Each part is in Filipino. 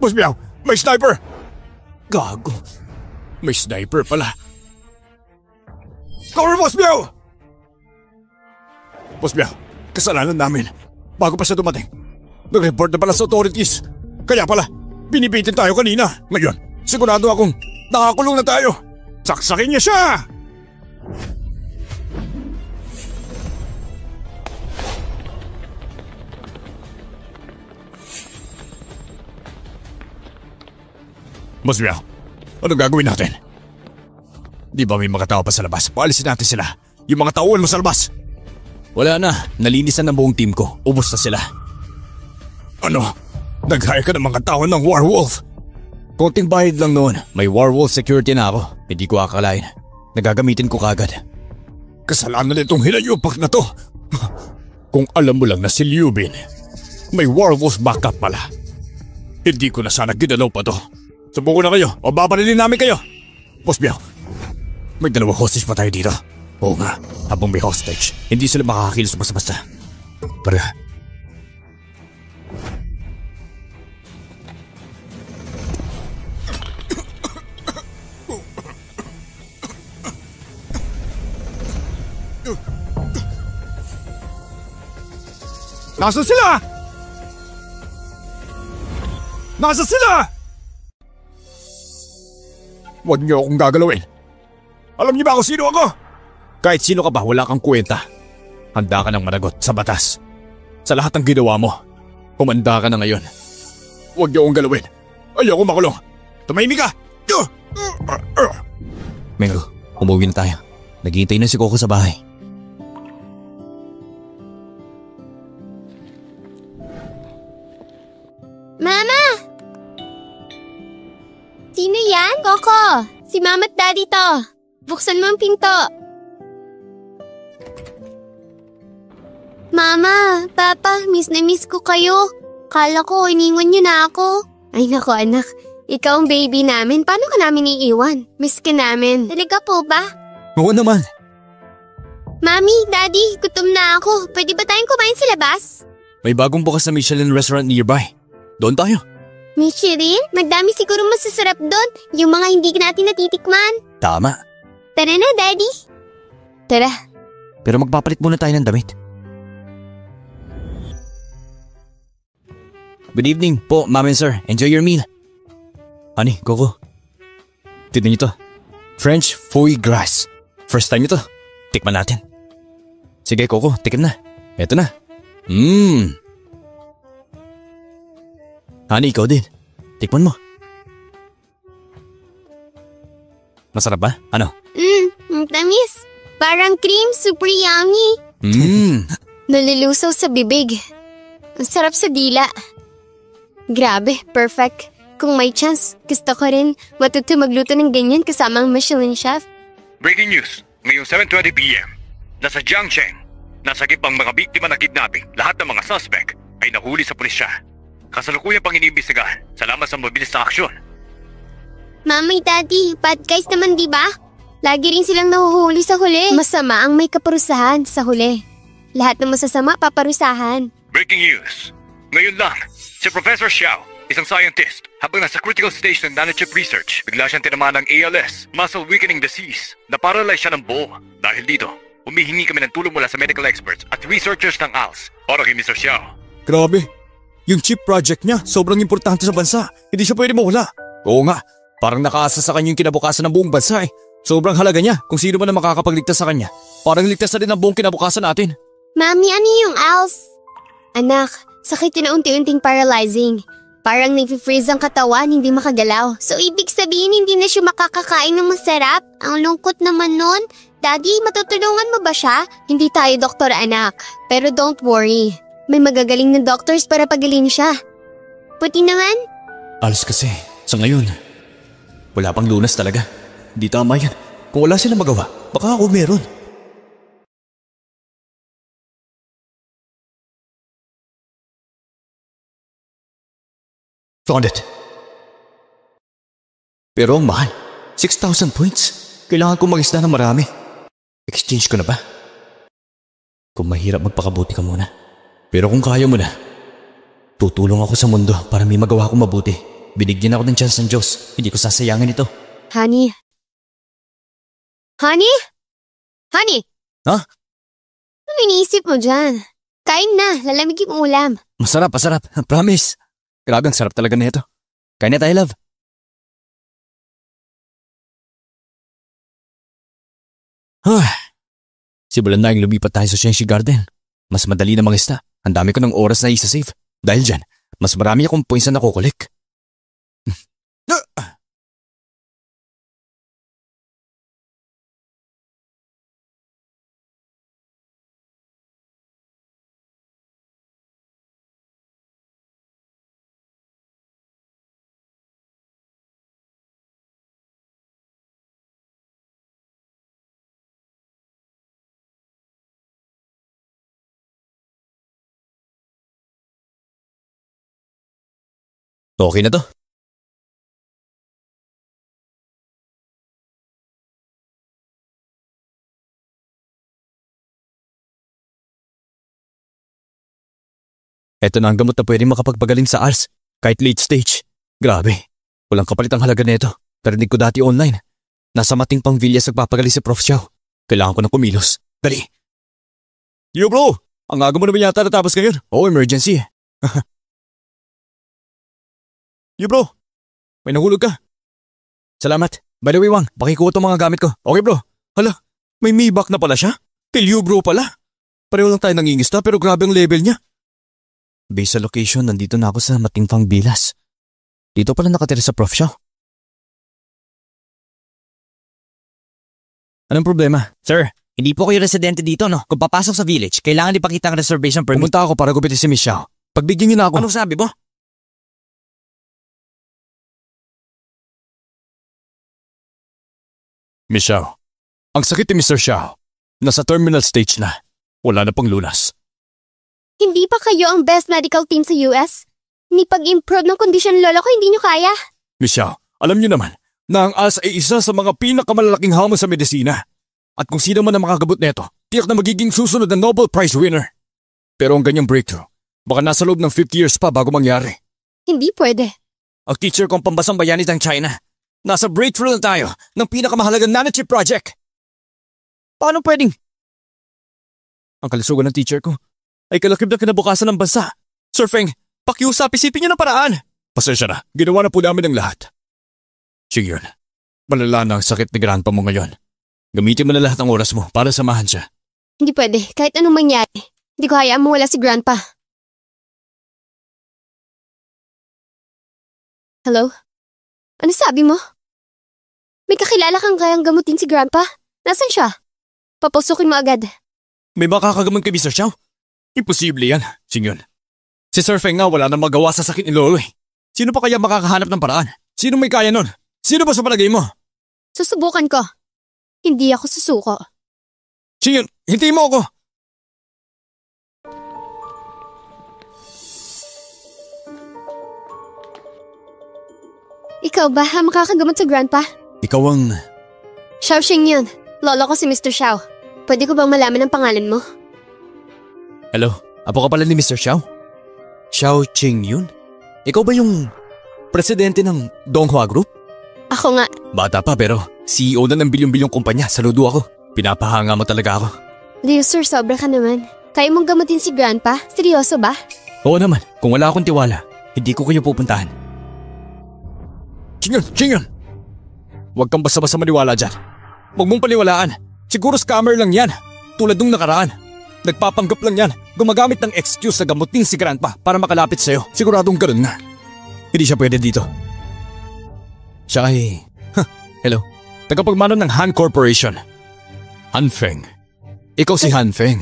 Boss Meow, may sniper! Gago. May sniper pala. Cover, Boss Meow! Boss Meow, kasalanan namin. Bago pa siya dumating, nag-report na pala sa authorities. Kaya pala, binibitin tayo kanina. Ngayon, sigurado akong nakakulong na tayo. Saksakin niya siya! Boss Meow, anong gagawin natin? Di ba may mga tao pa sa labas? Paalisin natin sila. Yung mga tauhan mo sa labas. Wala na, nalinisan ng buong team ko. Ubos na sila. Ano? Nag-hire ka ng mga tao ng werewolf? Konting bayad lang noon. May werewolf security na ako. Hindi ko akalain. Nagagamitin ko kagad. Kasalanan nitong hinayupak na to. Kung alam mo lang na si Liu Bin, may werewolf backup pala. Hindi ko na sana ginalaw pa to. Subuko na kayo o babarilin namin kayo. Boss Meow, may dalawang hostage pa tayo dito. Oo nga, habang may hostage, hindi sila makakakilos basta-basta. Para. Nasaan sila? Nasaan sila? Huwag niyo akong gagalawin. Alam niyo ba kung sino ako? Kahit sino ka ba, wala kang kwenta. Handa ka ng managot sa batas. Sa lahat ng ginawa mo, kumanda ka na ngayon. Huwag niyo akong galawin. Ayoko makulong. Tumahimik ka! Mengo, umuwi na tayo. Naghihintay na si Coco sa bahay. Mama! Sino yan? Coco! Si Mama at Daddy to. Buksan mo ang pinto. Mama, Papa, miss na miss ko kayo. Kala ko iniwan niyo na ako. Ay nako anak, ikaw ang baby namin. Paano ka namin iiwan? Miss ka namin. Talaga po ba? Oo naman. Mami, Daddy, gutom na ako. Pwede ba tayong kumain sa labas? May bagong bukas na Michelin restaurant nearby. Doon tayo. Michelin? Madami siguro masasarap doon. Yung mga hindi natin natitikman. Tama. Tara na, Daddy. Tara. Pero magpapalit muna tayo ng damit. Good evening po, Ma'am and Sir. Enjoy your meal. Honey, Coco. Tignan niyo to. French foie gras. First time niyo to. Tikman natin. Sige, Coco, tikim na. Eto na. Honey, ikaw din. Tikman mo. Masarap ba? Ano? Tamis. Parang cream, super yummy. Nalilusaw sa bibig. Ang sarap sa dila. Grabe, perfect. Kung may chance, gusto ko rin matuto magluto ng ganyan kasama ang Michelin chef. Breaking news, ngayong 7:20 p.m. Nasa Jiangcheng, nasa gibang mga biktima na kidnapping, lahat ng mga suspect ay nahuli sa pulisya. Kasalukuyan pang iniimbestigahan, salamat sa mabilis na aksyon. Mama, Daddy, bad guys naman di ba? Lagi rin silang nahuhuli sa huli. Masama ang may kaparusahan sa huli. Lahat ng masasama paparusahan. Breaking news, ngayon lang, si Professor Xiao, isang scientist, habang nasa critical stage ng nanochip research, bigla siyang tinamaan ng ALS, muscle weakening disease, na-paralyze siya ng buo. Dahil dito, humihingi kami ng tulong mula sa medical experts at researchers ng ALS para kay Mr. Xiao. Grabe, yung chip project niya sobrang importante sa bansa. Hindi siya pwede mawala. Oo nga, parang nakaasa sa kanya yung kinabukasan ng buong bansa eh. Sobrang halaga niya kung sino man ang makakapagligtas sa kanya. Parang ligtas na din ang buong kinabukasan natin. Mami, ano yung ALS? Anak, sakit na unti-unting paralyzing. Parang nag-freeze ang katawan, hindi makagalaw. So ibig sabihin hindi na siya makakakain ng masarap? Ang lungkot naman nun. Daddy, matutulungan mo ba siya? Hindi tayo doktor, anak. Pero don't worry. May magagaling na doctors para pagalin siya. Puti naman. Alas kasi, sa ngayon, wala pang lunas talaga. Di tama yan. Kung wala silang magawa, baka ako meron. Found it. Pero ang mahal. 6,000 points. Kailangan kong mag-isda ng marami. Exchange ko na ba? Kung mahirap, magpakabuti ka muna. Pero kung kaya mo na, tutulong ako sa mundo para may magawa akong mabuti. Binigyan ako ng chance ng Diyos. Hindi ko sasayangin ito. Honey? Honey? Honey? Ha? Ano iniisip mo dyan? Kain na, lalamig yung ulam. Masarap. Promise. Grabe, ang sarap talaga nito. Kain na tayo, love. Simulan na yung lumipat tayo sa Shenxi Garden. Mas madali na mangista. Ang dami ko ng oras na isa-save. Dahil dyan, mas marami akong points na nakukulik. Okay na to. Eto na ang gamot na pwedeng makapagpagaling sa ARS, kahit late stage. Grabe, walang kapalit ang halaga nito. Narinig ko dati online. Nasa Mating pang Villas nagpapagaling si Prof. Xiao. Kailangan ko ng kumilos. Dali. Yo bro, ang aga mo naman yata natapos ngayon. Oo, emergency. Yo bro, may nahulog ka. Salamat. By the way, Wang, pakikuha itong mga gamit ko. Okay bro. Hala, may Maybach na pala siya? Till you bro pala. Pareho lang tayo nangingista pero grabe ang level niya. Based sa location, nandito na ako sa Matingpang Villas. Dito pala nakatira sa Prof. Xiao. Anong problema? Sir, hindi po kayo residente dito, no? Kung papasok sa village, kailangan ipakita ang reservation permit. Pumunta ako para gupitin si Miss Xiao. Pagbigyan niyo na ako. Anong sabi mo? Miss Xiao, ang sakit ni Mr. Xiao. Nasa terminal stage na. Wala na pang lunas. Hindi pa kayo ang best medical team sa US? Ni pag-improve ng kondisyon lolo ko, hindi nyo kaya? Miss Xiao, alam niyo naman na ang ALS ay isa sa mga pinakamalalaking hamon sa medisina. At kung sino man ang makakabot neto, tiyak na magiging susunod na Nobel Prize winner. Pero ang ganyang breakthrough, baka nasa loob ng 50 years pa bago mangyari. Hindi pwede. Ang teacher kong pambasang bayani ng China. Nasa breakthrough na tayo ng pinakamahalagang nanochip project. Paano pwedeng? Ang kalusugan ng teacher ko ay kalakip na kinabukasan ng bansa. Sir Feng, pakiusap, isipin niyo ng paraan. Pasensya na, ginawa na po namin ang lahat. Sige yun, malala na ang sakit ni grandpa mo ngayon. Gamitin mo na lahat ng oras mo para samahan siya. Hindi pwede, kahit anong mangyari. Hindi ko hayaan mawala si Grandpa. Hello? Ano sabi mo? May kakilala kang kayang gamutin si Grandpa? Nasaan siya? Papusukin mo agad. May makakagamot kay Mr. Xiao? Imposible yan, Xingyun. Si Sir Feng nga wala nang magawa sa sakit ni Lolo eh. Sino pa kaya makakahanap ng paraan? Sino may kaya nun? Sino ba sa palagay mo? Susubukan ko. Hindi ako susuko. Xingyun, hintayin mo ako! Ikaw ba ang makakagamot sa Grandpa? Ikaw ang... Xiao Xingyun. Lolo ko si Mr. Xiao. Pwede ko bang malaman ang pangalan mo? Hello, apo ka pala ni Mr. Xiao? Xiao Qingyun? Ikaw ba yung presidente ng Donghua Group? Ako nga. Bata pa pero CEO na ng bilyong-bilyong kumpanya. Saludo ako. Pinapahanga mo talaga ako. Liu sir, sobra ka naman. Kaya mong gamutin si Grandpa? Seryoso ba? Oo naman, kung wala akong tiwala, hindi ko kayo pupuntahan. Xingyun! Huwag kang basta-basta maniwala dyan. Huwag mong paniwalaan. Siguro scammer lang yan. Tulad nung nakaraan. Nagpapanggap lang yan. Gumagamit ng excuse na gamutin si Grandpa para makalapit sa'yo. Siguradong ganun nga. Hindi siya pwede dito. Siya ay... Hello? Tagapagmano ng Han Corporation. Han Feng. Ikaw si Han Feng.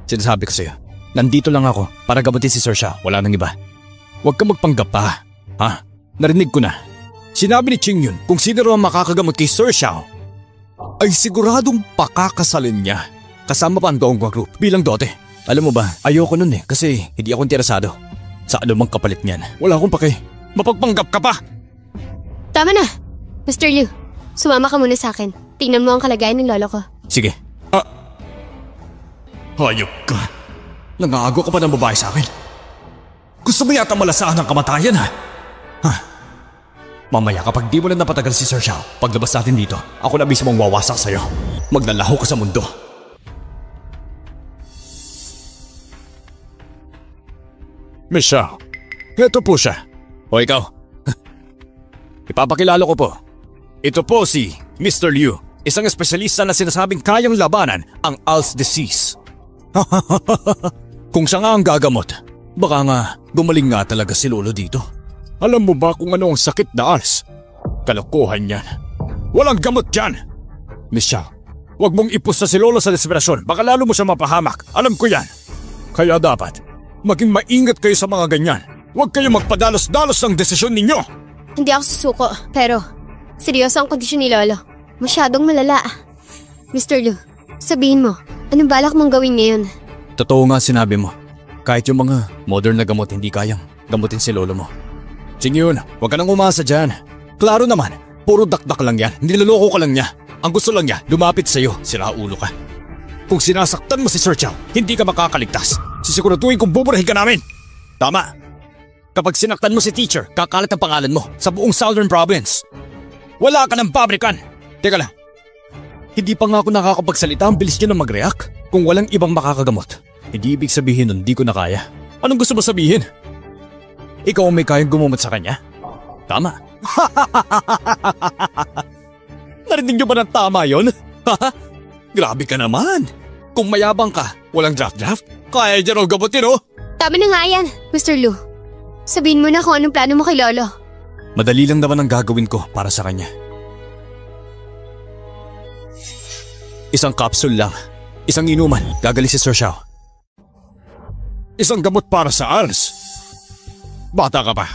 Sinasabi ko sa'yo, nandito lang ako para gamutin si Sir Xiao. Wala nang iba. Huwag kang magpanggap pa. Ha? Narinig ko na. Sinabi ni Qingyun kung sino raw ang makakagamot kay Sir Xiao ay siguradong pakakasalin niya. Kasama pa ang Donghua Group bilang dote. Alam mo ba, ayoko nun eh kasi hindi ako interesado sa anumang kapalit niyan. Wala akong pake. Mapagpanggap ka pa! Tama na. Mr. Liu, sumama ka muna sa akin. Tingnan mo ang kalagayan ng lolo ko. Sige. Hayop ka. Nangago ka pa ng babae sa akin. Gusto mo yata malasaan ang kamatayan ha? Mamaya kapag di mo na napatagal si Sir Xiao, paglabas natin dito, ako na mismo ang wawasak sa'yo. Maglalaho ka sa mundo. Miss Xiao, ito po siya. O ikaw, ipapakilala ko po. Ito po si Mr. Liu, isang espesyalista na sinasabing kayang labanan ang ALS disease. Kung siya nga ang gagamot, baka nga gumaling nga talaga si Lolo dito. Alam mo ba kung ano ang sakit na ALS? Kalokohan yan. Walang gamot dyan. Miss Xiao, huwag mong ipusta si Lolo sa desperasyon. Baka lalo mo siya mapahamak. Alam ko yan. Kaya dapat, maging maingat kayo sa mga ganyan. Huwag kayo magpadalos-dalos ng desisyon ninyo. Hindi ako susuko, pero seryoso ang kondisyon ni Lolo. Masyadong malala. Mr. Liu, sabihin mo, anong balak mong gawin ngayon? Totoo nga sinabi mo. Kahit yung mga modern na gamot hindi kayang gamutin si Lolo mo. Sige yun, huwag ka nang umasa dyan. Klaro naman, puro dakdak lang yan. Niloloko ka lang niya. Ang gusto lang niya, lumapit sa'yo, siraulo ka. Kung sinasaktan mo si Sir Xiao, hindi ka makakaligtas. Sisiguraduhin kung buburahin ka namin. Tama. Kapag sinaktan mo si teacher, kakalat ang pangalan mo sa buong Southern Province. Wala ka ng pabrikan. Teka lang. Hindi pa nga ako nakakapagsalita, ang bilis niya na mag-react. Kung walang ibang makakagamot, hindi ibig sabihin nun di ko na kaya. Anong gusto mo sabihin? Ikaw ang may kayang gumumot sa kanya? Tama. Narinig niyo ba ng tama yun? Grabe ka naman. Kung mayabang ka, walang draft-draft, kaya dyan ang gamutin oh. Tama na nga yan, Mr. Liu. Sabihin mo na kung anong plano mo kay Lolo. Madali lang naman ang gagawin ko para sa kanya. Isang capsule lang. Isang inuman, gagaling si Sir Xiao. Isang gamot para sa ALS. Bata ka pa.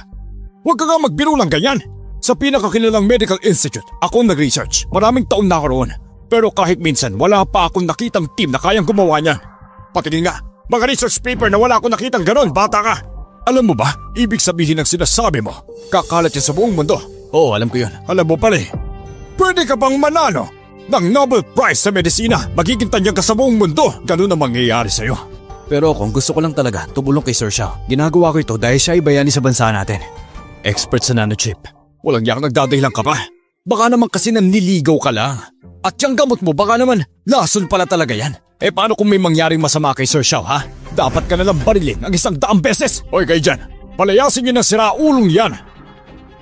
Huwag ka nga magbiro lang ganyan. Sa pinakakilalang medical institute, ako nag-research. Maraming taon na ako roon. Pero kahit minsan, wala pa akong nakitang team na kayang gumawa niyan. Pati din nga, mga research paper na wala akong nakitang ganon, bata ka. Alam mo ba, ibig sabihin ng sinasabi mo, kakalat yan sa buong mundo. Oo, alam ko yun. Alam mo pala eh. Pwede ka bang manalo ng Nobel Prize sa medisina? Magiging tanyag ka sa buong mundo. Ganun ang mangyayari sa'yo. Pero kung gusto ko lang talaga tumulong kay Sir Xiao, ginagawa ko ito dahil siya ay bayani sa bansa natin. Expert sa nanochip. Walang yak nagdadahilan ka pa. Baka naman kasi nanliligaw ka lang. At yung gamot mo baka naman lason pala talaga yan. Eh paano kung may mangyaring masama kay Sir Xiao ha? Dapat ka nalang barilin ang 100 beses. Hoy kayo dyan, palayasin niyo ng siraulong yan.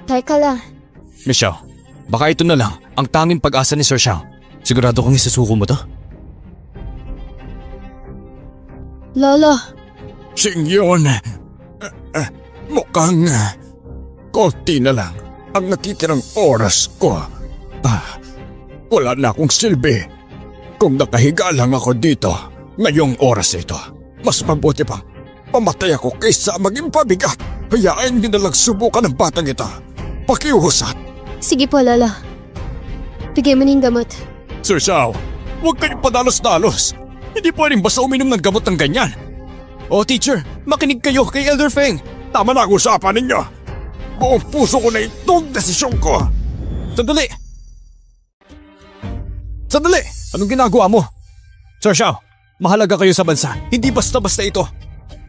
Teka lang. Miss Xiao, baka ito na lang ang tanging pag-asa ni Sir Xiao. Sigurado kang isusuko mo to? Lolo. Singyon, mukhang konti na lang ang natitirang oras ko. Wala na akong silbi. Kung nakahiga lang ako dito ngayong oras ito, mas mabuti pang pamatay ako kaysa maging pabigat. Hayaan niyo na lang subukan ng batang ito. Pakiusap. Sige po, Lolo. Bigay mo na yung gamot. Sir Xiao, huwag kayong padalos-dalos. Hindi pwedeng basta uminom ng gamot ng ganyan. Oh teacher, makinig kayo kay Elder Feng. Tama na ang usapan ninyo. Buong puso ko na itong desisyon ko. Sandali! Sandali! Anong ginagawa mo? Sir Xiao, mahalaga kayo sa bansa. Hindi basta-basta ito.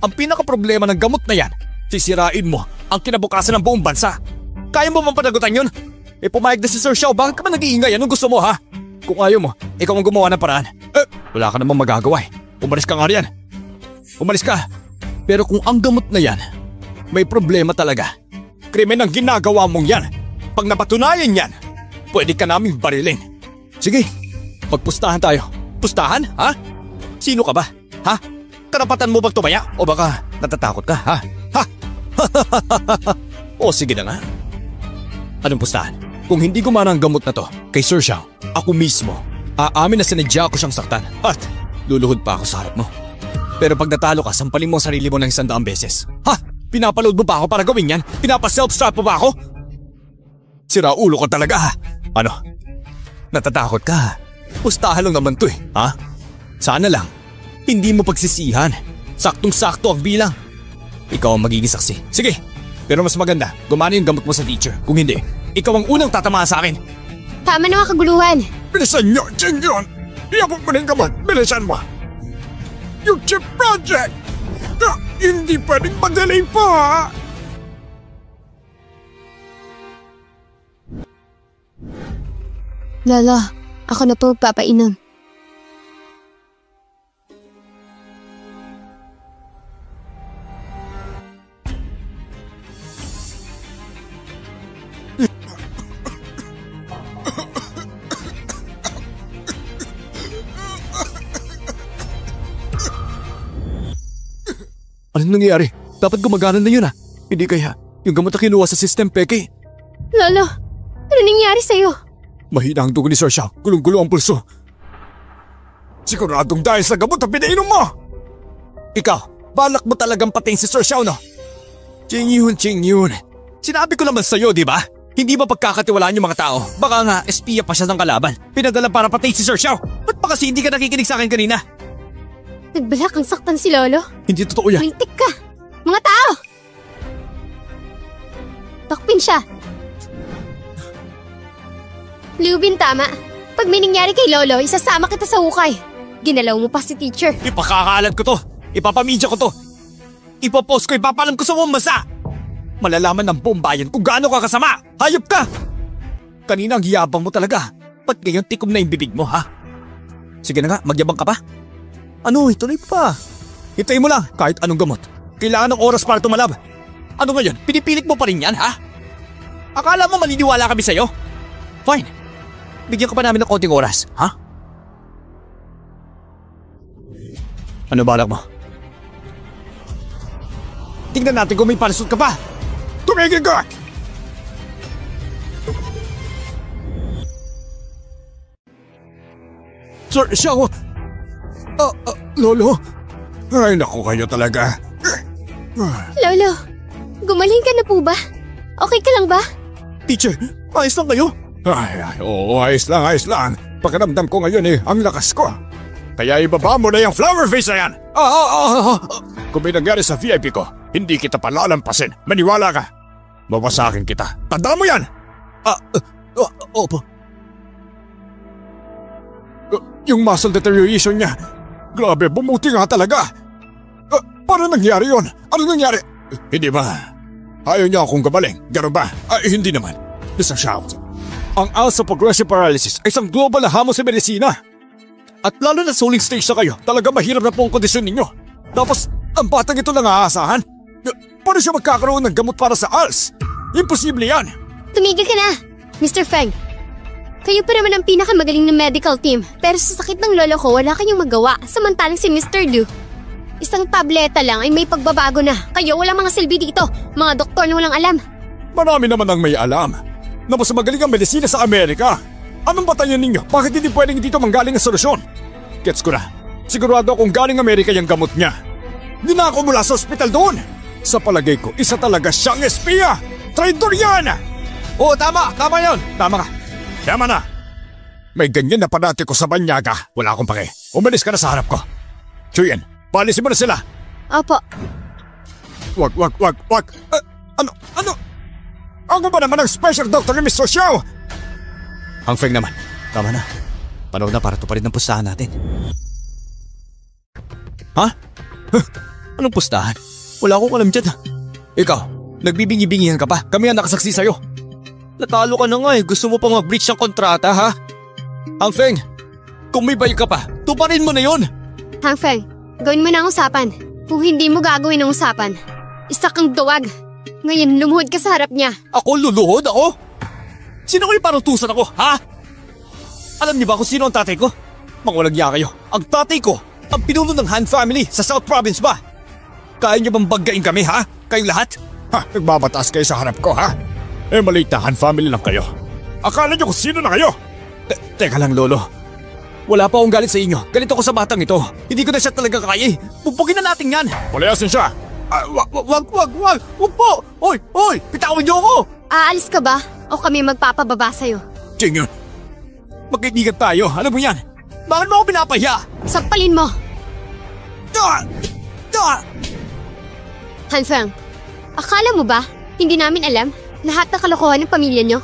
Ang pinaka-problema ng gamot na yan, sisirain mo ang kinabukasan ng buong bansa. Kaya mo bang panagutan yun? Eh pumayag na si Sir Xiao, bakit ka ba nag-iingay? Anong gusto mo ha? Kung ayaw mo, ikaw ang gumawa ng paraan. Wala ka namang magagawa eh. Umalis ka nga riyan. Umalis ka. Pero kung ang gamot na yan, may problema talaga. Krimen ang ginagawa mong yan. Pag napatunayan yan, pwede ka naming barilin. Sige, magpustahan tayo. Pustahan, ha? Sino ka ba? Ha? Karapatan mo bang tumaya? O baka natatakot ka, ha? Ha? O sige na nga. Anong pustahan? Kung hindi gumana ang gamot na to kay Sir Xiao, ako mismo, aamin na sinadya ko siyang saktan at luluhod pa ako sa harap mo. Pero pag natalo ka, sampalin mo ang sarili mo ng 100 beses. Ha? Pinapaload mo ba ako para gawin yan? Pinapa-self-strap mo ba ako? Sira ulo ko talaga ha? Ano? Natatakot ka ha? Pustahan lang naman to eh, ha? Sana lang, hindi mo pagsisihan. Saktong-sakto ang bilang. Ikaw ang magiging saksi. Sige, pero mas maganda, gumana yung gamot mo sa teacher. Kung hindi, ikaw ang unang tatamaan sa akin. Tama na mga kaguluhan. Bilisan nyo, Jingyon! Iyapot mo na yung gamot, bilisan mo! Yung chip project! Hindi pwedeng madali pa! Lolo, ako na po papainom. Anong nangyayari? Dapat gumagana na yun Hindi kaya yung gamot na kinuha sa system, Peke. Lolo, ano nangyari sa'yo? Mahina ang dugo ni Sir Xiao. Gulong-gulo ang pulso. Siguradong dahil sa gamot na pinainom mo! Ikaw, balak mo talagang patayin si Sir Xiao, no? Ching Yun. Sinabi ko naman sa'yo, di ba? Hindi ba pagkakatiwalaan yung mga tao? Baka nga, espiya pa siya ng kalaban. Pinadala para patayin si Sir Xiao. Ba't pa kasi hindi ka nakikinig sa akin kanina? Nagbalak ang saktan si Lolo? Hindi totoo yan. Mintik ka! Mga tao! Takpin siya. Liu Bin, tama. Pag may nangyari kay Lolo, isasama kita sa hukay. Ginalaw mo pa si teacher. Ipakakalat ko to. Ipapamedya ko to. Ipopost ko, ipapalam ko sa buong bansa. Malalaman ng buong bayan kung gaano ka kasama. Hayop ka! Kanina ang yabang mo talaga. Ba't ngayon tikom na yung bibig mo, ha? Sige na nga, magyabang ka pa. Ano, ituloy pa. Hintayin mo lang kahit anong gamot. Kailangan ng oras para tumalab. Ano ngayon, pinipilit mo pa rin yan, ha? Akala mo maniniwala kami sa'yo? Fine. Bigyan ka pa namin ng konting oras, ha? Ano balak mo? Tingnan natin kung may palusot ka pa. Tumigil ka! Sir Xiao! Lolo? Ay, naku kayo talaga. Lolo, gumaling ka na po ba? Okay ka lang ba? Teacher, ayos lang kayo? Oo, ayos lang. Pakiramdam ko ngayon ang lakas ko. Kaya ibaba mo na yung flower vase na yan. Kung may nangyari sa VIP ko, hindi kita palalampasin. Maniwala ka. Mawasakin kita. Tandaan mo yan! Opo. Yung muscle deterioration niya, grabe, bumuti nga talaga. Paano nangyari yun? Ano nangyari? Hindi ba? Ayaw niya akong gabaling. Gano'n ba? Hindi naman. Mr. Xiao, ang ALS progressive paralysis ay isang global na hamon sa medisina. At lalo na soling stage na kayo, talaga mahirap na po ang kondisyon ninyo. Tapos, ang batang ito lang aasahan? Paano siya magkakaroon ng gamot para sa ALS? Imposible yan! Tumigil ka na, Mr. Feng. Kayo pa naman ang pinakamagaling na medical team, pero sa sakit ng lolo ko wala kayong magawa, samantalang si Mr. Du. Isang tableta lang ay may pagbabago na. Kayo walang mga silbi dito, mga doktor na walang alam. Marami naman ang may alam na mas magaling ang medisina sa Amerika. Anong batayan ninyo? Bakit hindi pwedeng dito manggaling ang solusyon? Gets ko na. Sigurado akong galing Amerika yung gamot niya. Hindi na ako mula sa ospital doon. Sa palagay ko, isa talaga siyang espiya. Traitor yan! Oo, tama yun. Tama ka. Tama na. May ganyan na panati ko sa banyaga. Wala akong pake. Umalis ka na sa harap ko. Chuyen, paalisin mo na sila. Opo. Wag. Ano? Ako ba naman ang special doctor ni Mr. Xiao? Ang Feng naman. Tama na. Panahon na para tuparin ng pustahan natin. Ha? Anong pustahan? Wala akong alam dyan. Ikaw, nagbibingi-bingihan ka pa. Kami ang nakasaksi sa'yo. Natalo ka na nga Gusto mo pang mag-breach ng kontrata, ha? Ang Feng, kung may bayag ka pa, tuparin mo na yon. Hang Feng, gawin mo na ang usapan. Kung hindi mo gagawin ang usapan, isa kang duwag. Ngayon, lumuhod ka sa harap niya. Ako luluhod ako? Sino kayo parang tusan ako, ha? Alam niyo ba kung sino ang tatay ko? Mangwalang kayo. Ang tatay ko, ang pinuno ng Han family sa South Province ba? Kaya niyo bang banggain kami, ha? Kayong lahat? Nagbabataas kayo sa harap ko, ha? Maliit na Han family lang kayo. Akala niyo kung sino na kayo? Teka lang, Lolo. Wala pa akong galit sa inyo. Galit ako sa batang ito. Hindi ko na siya talaga kaya. Bubugin na natin yan. Palayasin siya. Wag po. Hoy, pitawan niyo ako. Aalis ka ba? O kami magpapababa sa'yo? Jing, magkaibigan tayo. Alam mo yan. Bakit mo ako pinapahiya? Sampalin mo. Han Feng, akala mo ba hindi namin alam lahat ng kalokohan ng pamilya niyo?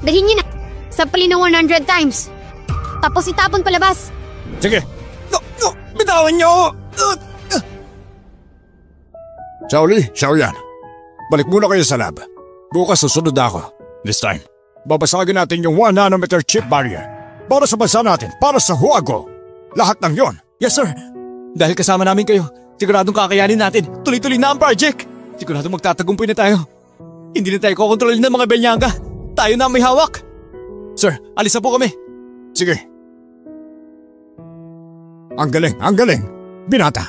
Dalhin niyo na. Sampalin ng 100 times. Tapos itapon palabas. Sige. Bitawan niyo ako. Xiaoyan. Balik muna kayo sa lab. Bukas susunod na ako. This time, babasagin natin yung 1 nanometer chip barrier. para sa bansa natin, para sa Huago. Lahat ng yon. Yes sir. Dahil kasama namin kayo, siguradong kakayanin natin. Tuloy-tuloy na ang project. Siguradong magtatagumpay na tayo. Hindi na tayo kukontrolin ng mga Benyanga. Tayo na ang may hawak. Sir, alis na po kami. Sige. Ang galing, ang galing. Binata,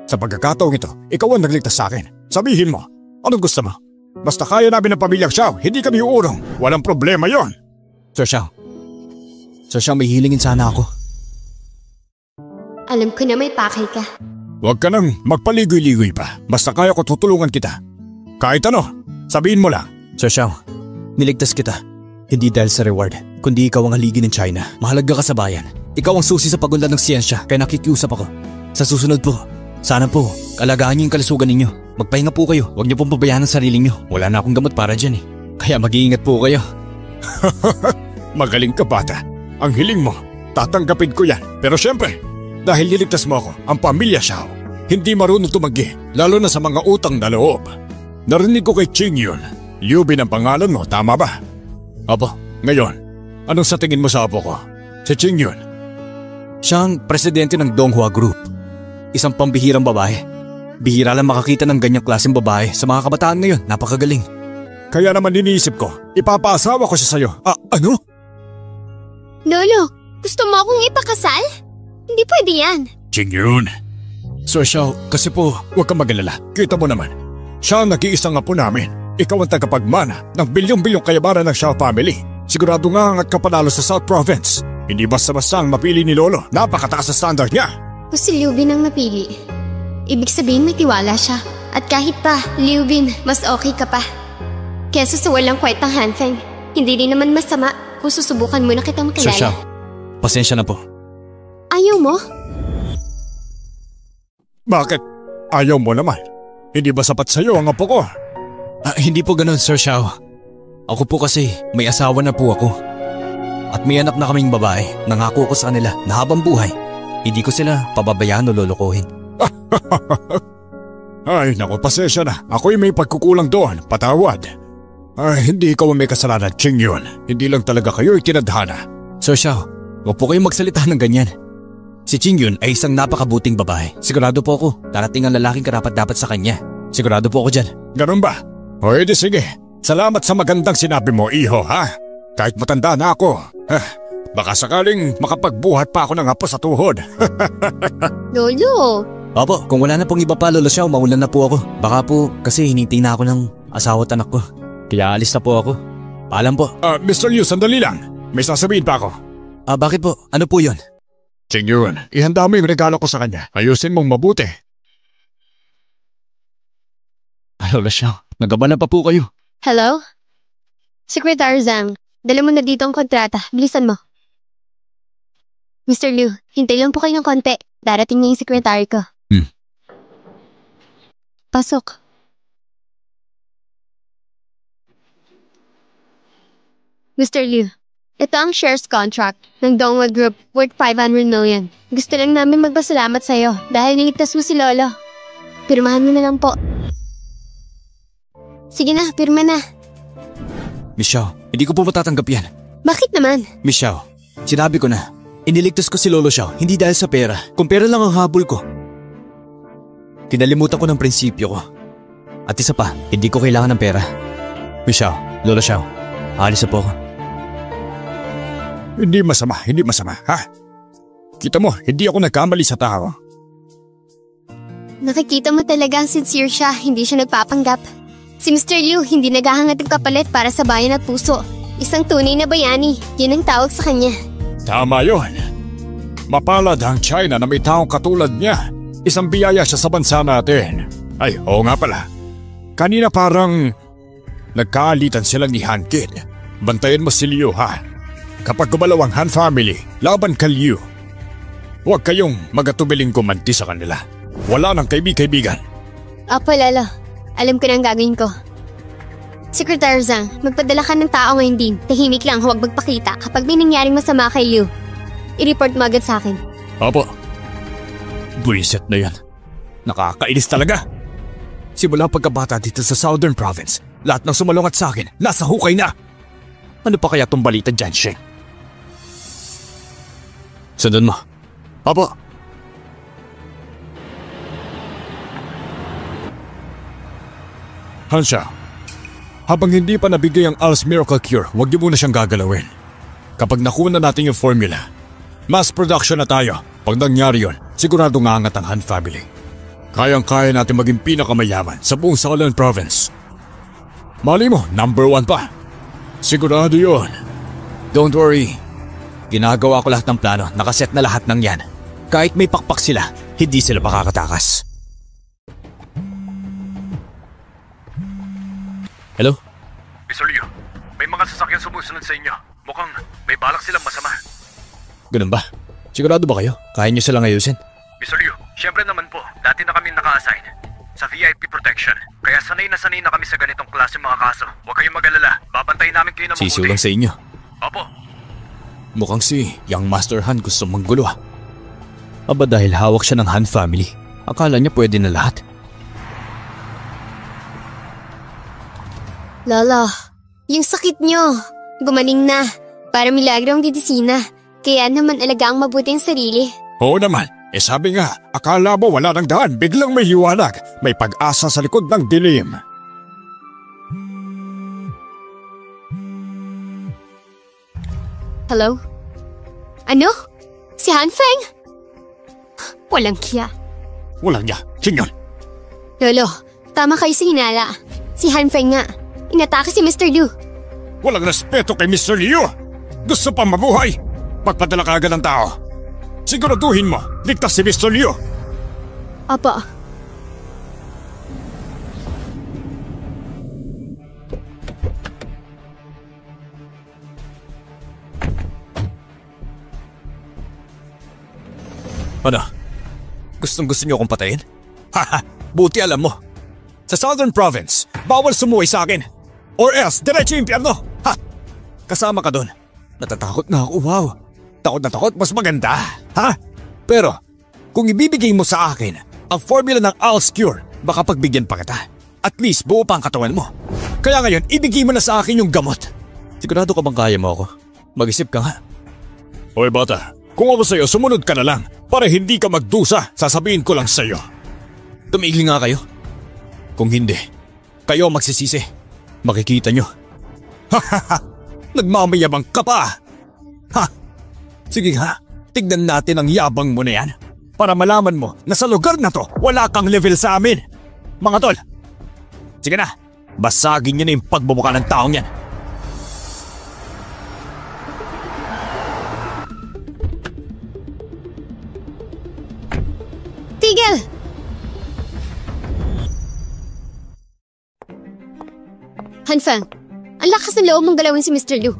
sa pagkakataong ito, ikaw ang nagligtas sa akin. Sabihin mo, anong gusto mo? Basta kaya namin ng pamilyang Xiao, hindi kami uurong. Walang problema yon. Sir Xiao. Sir Xiao, may hilingin sana ako. Alam ko na may pakay ka. Huwag ka nang magpaligoy-ligoy pa. Basta kaya ko tutulungan kita. Kahit ano, sabihin mo lang. Sir Xiao, niligtas kita. Hindi dahil sa reward, kundi ikaw ang haligi ng China. Mahalaga ka sa bayan. Ikaw ang susi sa pagunlad ng siyensya, kaya nakikiusap ako. Sa susunod po, sana po, alagaan niyo yung kalusugan ninyo. Magpahinga po kayo, huwag niyo pong pabayaan ang sarili niyo. Wala na akong gamot para dyan eh. Kaya mag-iingat po kayo. Magaling ka bata. Ang hiling mo, tatanggapin ko yan. Pero syempre, dahil niligtas mo ako, ang pamilya Xiao, hindi marunong tumanggi, lalo na sa mga utang na loob. Narinig ko kay Qingyun, Liu Bin ang pangalan mo, tama ba? Opo. Ngayon, anong sa tingin mo sa apo ko? Si Qingyun. Siya ang presidente ng Donghua Group. Isang pambihirang babae. Bihira lang makakita ng ganyang klaseng babae sa mga kabataan ngayon, napakagaling. Kaya naman iniisip ko, ipapaasawa ko siya sa'yo. Ano? Lolo, gusto mo akong ipakasal? Hindi pwede yan. Qingyun. Sir Xiao, kasi po, huwag kang mag-alala. Kita mo naman, siya ang nag-iisang apo namin. Ikaw ang tagapagmana ng bilyong-bilyong kayabaran ng Xiao family. Sigurado nga ang kapanalo sa South Province. Hindi basta-basta ang mapili ni Lolo. Napakataas sa standard niya. Kung si Liu Bin ang napili, ibig sabihin may tiwala siya. At kahit pa, Liu Bin, mas okay ka pa. Kesa sa walang kwentang Hanfeng, hindi din naman masama kung susubukan mo na kitang Sir makilala. Xiao, pasensya na po. Ayaw mo? Bakit? Ayaw mo naman. Hindi ba sapat sa'yo ang apo ko? Hindi po ganun, Sir Xiao. Ako po kasi, may asawa na po ako. At may anak na kaming babae. Nangako ko sa kanila na habang buhay, hindi ko sila pababayaan o lolokohin. Ay, naku, pasensya na. Ako'y may pagkukulang doon. Patawad. Ay, hindi ikaw ang may kasalanan, Qingyun. Hindi lang talaga kayo itinadhana. Sir Xiao, huwag po kayong magsalita ng ganyan. Si Qingyun ay isang napakabuting babae. Sigurado po ako, darating ang lalaking karapat-dapat sa kanya. Sigurado po ako dyan. Ganun ba? O edi sige. Salamat sa magandang sinabi mo, iho, ha? Kahit matanda na ako, baka sakaling makapagbuhat pa ako ng apo sa tuhod. Lolo! Opo, kung wala na pong iba pa, Lolo Xiao, maulan na po ako. Baka po kasi hinintay na ako ng asawa at anak ko. Kaya alis na po ako. Paalam po. Mr. Liu, sandali lang. May sasabihin pa ako. Bakit po? Ano po yun? Qingyun, ihanda mo yung regalo ko sa kanya. Ayusin mong mabuti. Lolo Xiao, nagabala pa po kayo. Hello? Secretary Zhang, dala mo na dito ang kontrata. Bilisan mo. Mr. Liu, hintay lang po kayo ng konti. Darating na yung secretary ko. Pasok. Mr. Liu, ito ang shares contract ng Donghua Group worth 500 million. Gusto lang namin magpasalamat sa'yo dahil niligtas mo si Lolo. Pirmahan mo na lang po. Sige na, pirma na. Miss Xiao, hindi ko po matatanggap yan. Bakit naman? Miss Xiao, sinabi ko na, iniligtas ko si Lolo Xiao hindi dahil sa pera. Kung pera lang ang habol ko. Kinalimutan ko ng prinsipyo ko. At isa pa, hindi ko kailangan ng pera. Miss Xiao, Lolo Xiao, aalis na po ako. Hindi masama, ha? Kita mo, hindi ako nagkamali sa tao. Nakikita mo talaga ang sincere siya, hindi siya nagpapanggap. Si Mr. Liu hindi naghahangad ng kapalit para sa bayan at puso. Isang tunay na bayani, yun ang tawag sa kanya. Tama yun. Mapalad ang China na may taong katulad niya. Isang biyaya siya sa bansa natin. Ay, oo nga pala. Kanina parang nagkaalitan sila ni Han Kid. Bantayan mo si Liu, ha? Kapag gumalaw ang Han family, laban kay Liu. Huwag kayong magatubiling kumanti sa kanila. Wala nang kaibigan. Apo, Lolo. Alam ko na ang gagawin ko. Secretary Zhang, magpadala ka ng tao ngayon din. Tahimik lang, huwag magpakita. Kapag may nangyaring masama kay Liu, i-report mo agad sa akin. Apo. Buisit na yan. Nakakainis talaga. Simula pagkabata dito sa Southern Province, lahat ng sumalungat sa akin, nasa hukay na. Ano pa kaya tong balita dyan, Sheng? Sundan mo. Apo. Hansha, habang hindi pa nabigay ang Al's Miracle Cure, huwag niyo muna siyang gagalawin. Kapag nakuha na natin yung formula, mass production na tayo. Pag nangyari yun, siguradong aangat ang Han family. Kayang-kaya natin maging pinakamayaman sa buong Southern Province. Mali mo, number 1 pa. Sigurado yun. Don't worry. Ginagawa ko lahat ng plano. Nakaset na lahat ng yan. Kahit may pakpak sila, hindi sila makakatakas. Hello? Mr. Liu, may mga sasakyan sumusunod sa inyo. Mukhang may balak silang masama. Ganun ba? Sigurado ba kayo? Kaya niyo silang ayusin? Mr. Liu, syempre naman po, dati na kami naka-assign sa VIP protection. Kaya sanay na kami sa ganitong klase mga kaso. Huwag kayong mag-alala, babantayin namin kayo na mabuti. Sisiw lang sa inyo. Opo. Mukhang si Young Master Han gusto manggulo ah. Aba dahil hawak siya ng Han family, akala niya pwede na lahat. Lolo, yung sakit nyo, gumaling na. Para milagro ang didisina. Kaya naman alagang mabuti ang sarili. Oo naman. Sabi nga, akala mo wala ng daan, biglang may hiwanag. May pag-asa sa likod ng dilim. Hello? Ano? Si Hanfeng? Walang kiya. Walang niya. Sino yun? Lolo, tama kayo sa hinala. Si Hanfeng nga. Inatake si Mr. Liu. Walang respeto kay Mr. Liu. Gusto pa mabuhay. Pagpadala ka agad ng tao. Siguraduhin mo, ligtas si Mr. Liu. Apa. Ano? Gustong-gusto niyo akong patayin? Haha, buti alam mo. Sa Southern Province, bawal sumuway sa akin. Or else, diretso yung impyerno. Ha! Kasama ka doon. Natatakot na ako, wow. Takot na takot, mas maganda. Ha? Pero, kung ibibigay mo sa akin ang formula ng Al's Cure, baka pagbigyan pa kita. At least buo pa ang katawan mo. Kaya ngayon, ibigay mo na sa akin yung gamot. Sigurado ka bang kaya mo ako? Mag-isip ka nga. Hoy bata, kung ako sa'yo, sumunod ka na lang. Para hindi ka magdusa, sasabihin ko lang sa'yo. Tumigil nga kayo. Kung hindi, kayo magsisisi. Makikita nyo. Hahaha, nagmamayabang ka pa. Ha! Sige nga, tignan natin ang yabang mo na yan. Para malaman mo na sa lugar na to, wala kang level sa amin. Mga tol, sige na, basagin nyo na yung pagbubuka ng taong yan. Tigil! Hanfeng, ang lakas ng loob mong galawin si Mr. Liu.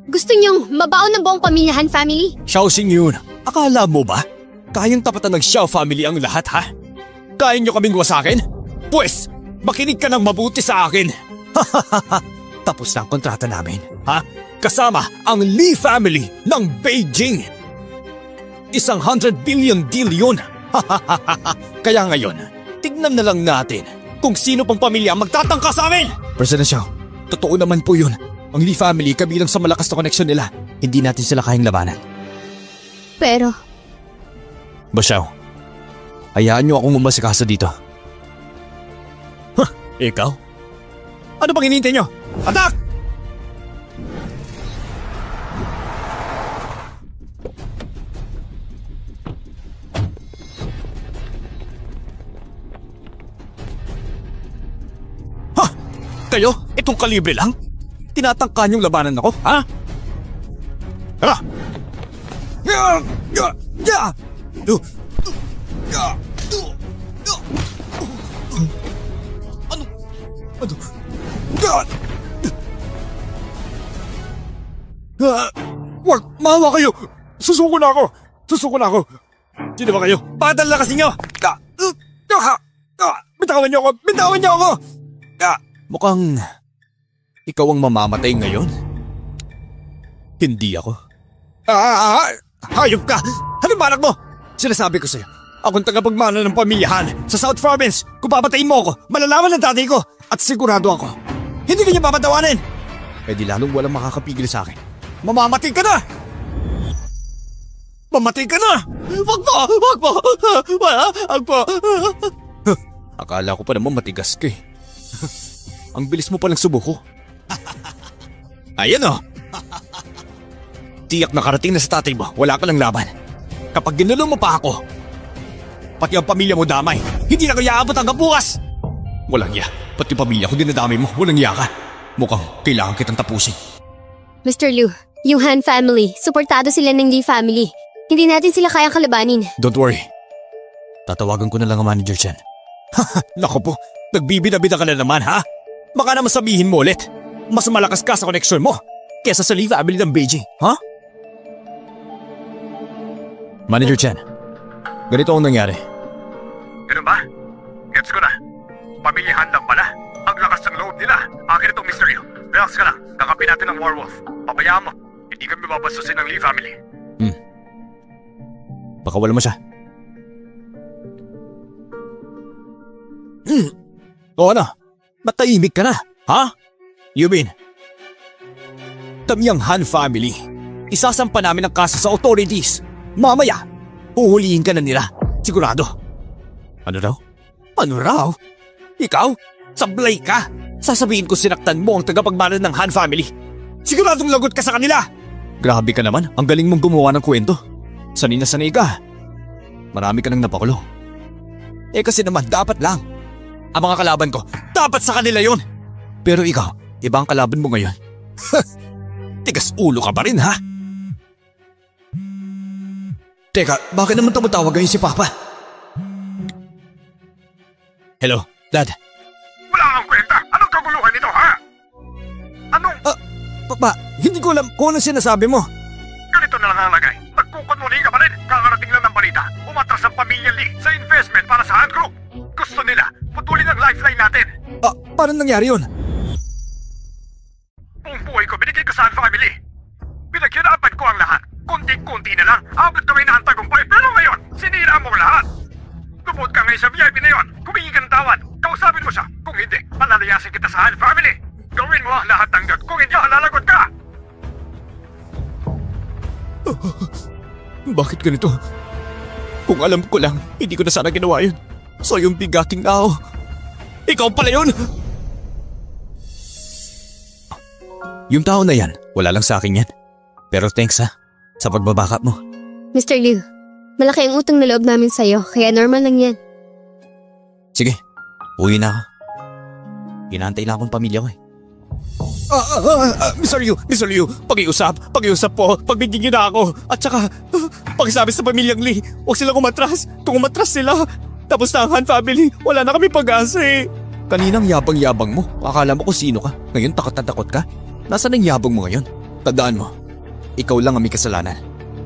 Gusto niyong mabaon ng buong pamilya Han family? Xiaoxing yun, akala mo ba? Kayang tapatan ng Xiao family ang lahat ha? Kaya nyo kaming wasakin? Pwes, makinig ka ng mabuti sa akin. Tapos na ang kontrata namin, ha? Kasama ang Li family ng Beijing. 100 billion deal yun. Kaya ngayon, tignan na lang natin kung sino pang pamilya ang magtatangka sa amin. President Xiao, totoo naman po yun. Ang Li family kabilang sa malakas na koneksyon nila. Hindi natin sila kayang labanan. Pero... Baxiao, hayaan niyo akong umasikasa dito. Ikaw? Ano bang hinihintay niyo? Atak! Ha? Kayo? Itong kalibre lang? Tinatangka niyong labanan ako, ha? Tara! Wag! Maawa kayo! Susuko na ako! Susuko na ako! Sino ba kayo? Padal na kasi nyo! Bitawan niyo ako! Bitawan niyo ako! Mukhang ikaw ang mamamatay ngayon. Hindi ako. Hayop ka! Anong balak mo? Sinasabi ko sa'yo, akong tagapagmana ng pamilyahan sa South Province. Kung papatayin mo ako, malalaman ng tatay ko. At sigurado ako, hindi ka niya papatawanin. Eh di lalong walang makakapigil sa akin. Mamamatay ka na! Pamatay ka na! Wag po! Wag po! Wag po! Akala ko pa naman matigas ka eh. Ang bilis mo palang subuko. Ayan o! Tiyak nakarating na sa tatay mo, wala ka ng laban. Kapag ginulong mo pa ako, pati ang pamilya mo damay, hindi na ko iaabot hanggang bukas! Walang iya, pati pamilya ko dinadamay mo, walang iya ka. Mukhang kailangan kitang tapusin. Mr. Liu, yung Han family, suportado sila ng Lee family. Hindi natin sila kayang kalabanin. Don't worry. Tatawagan ko na lang ang manager Chen. Naku po, nagbibida-bida ka na naman ha? Baka naman sabihin mo ulit, mas malakas ka sa connection mo kesa sa Lee family ng Beijing, ha? Manager Chen, ganito ang nangyari. Ganun ba? Gets ko na. Pamilyahan lang pala. Ang lakas ng loob nila. Akin itong Mr. Liu. Relax ka lang. Kakapin natin ang Warwolf. Pabayaan mo. Hindi kami mabasusin ng Lee family. Baka wala mo siya. O ano? Ba't tahimik ka na? Ha? Yubin, Tamyang Han family, isasampa namin ang kaso sa authorities. Mamaya, huhulihin ka na nila. Sigurado. Ano raw? Ano raw? Ikaw? Sablay ka? Sasabihin ko sinaktan mo ang tagapagmana ng Han family. Siguradong lagot ka sa kanila. Grabe ka naman, ang galing mong gumawa ng kwento. Sanay na sanay ka. Marami ka nang napakulong. Eh kasi naman dapat lang. Ang mga kalaban ko, dapat sa kanila yon. Pero ikaw, iba ang kalaban mo ngayon. Tigas ulo ka pa rin ha? Teka, bakit naman tumatawag ngayon si Papa? Hello, Dad. Wala kang kwenta. Anong kaguluhan nito, ha? Anong... Papa, hindi ko alam kung ano sinasabi mo. Ganito na lang ang lagay. Nagkukunmuni ka pa rin. Kakarating lang ng balita. Umatras ang pamilya Lee sa investment para sa Han Group. Gusto nila, putulin ang lifeline natin. Paano nangyari yun? Buong buhay ko binigay ko sa Han family. Pinaghirapan ko ang lahat. Kunti-kunti na lang. Abot kami na ang tagumpay. Pero ngayon, sinira mo lahat. Lumuhod ka ngayon sa VIP na yon. Humingi ka ng tawad. Kausapin mo siya. Kung hindi, palalayasin kita sa Han family. Gawin mo ang lahat ng God. Kung hindi, halalagot ka. Bakit ganito? Kung alam ko lang, hindi ko na sana ginawa yun. So yung bigating tao. Ikaw pala yun! Yung tao na yan, wala lang sa akin yan. Pero thanks ha, sa pagbabackup mo. Mr. Liu, malaki ang utang na loob namin sa'yo, kaya normal lang yan. Sige, uwi na ako. Inaantay lang akong pamilya ko eh. Mr. Liu, pag-iusap po, pagbigyan niyo na ako. At saka, pagsabi sa pamilyang Lee, huwag silang umatras. Kung umatras sila, tapos na ang Han family, wala na kami pag-asa eh. Kaninang yabang-yabang mo, akala mo kung sino ka. Ngayon takot na takot ka. Nasaan ang yabang mo ngayon? Tandaan mo, ikaw lang ang may kasalanan.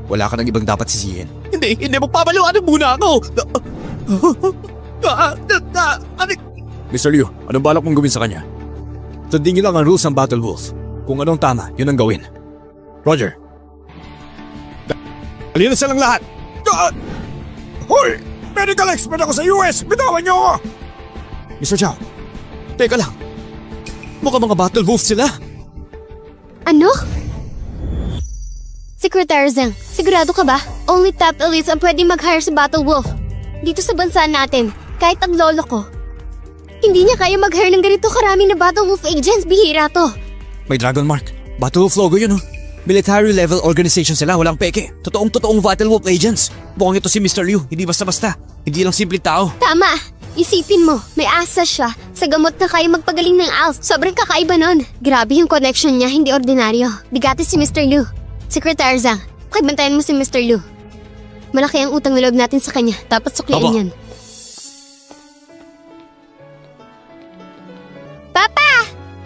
Wala ka nang ibang dapat sisihin. Hindi, magpapaluanan muna ako. Mr. Liu, anong balak mong gawin sa kanya? Sundin niyo lang ang rules ng Battle Wolf. Kung anong tama, yun ang gawin. Roger. Halina silang lahat! Hoy! Medical expert ako sa US! Bitawan niyo ako! Mr. Chow, teka lang. Mukhang mga Battle Wolf sila. Ano? Secretary Zhang, sigurado ka ba? Only top elites ang pwede mag-hire sa Battle Wolf. Dito sa bansa natin, kahit ang lolo ko, hindi niya kaya mag-hire ng ganito karami na Battle Wolf agents, bihira to. May dragon mark. Battle Wolf logo yun, oh. Military level organization sila, walang peke. Totoong Battle Wolf agents. Mukhang ito si Mr. Liu, hindi basta-basta. Hindi lang simple tao. Tama. Isipin mo, may asa siya. Sa gamot na kaya magpagaling ng ALF. Sobrang kakaiba nun. Grabe yung connection niya, hindi ordinaryo. Bigati si Mr. Liu. Secretary Zhang, pakibantayan mo si Mr. Liu. Malaki ang utang na loob natin sa kanya. Dapat sukliin yan. Papa!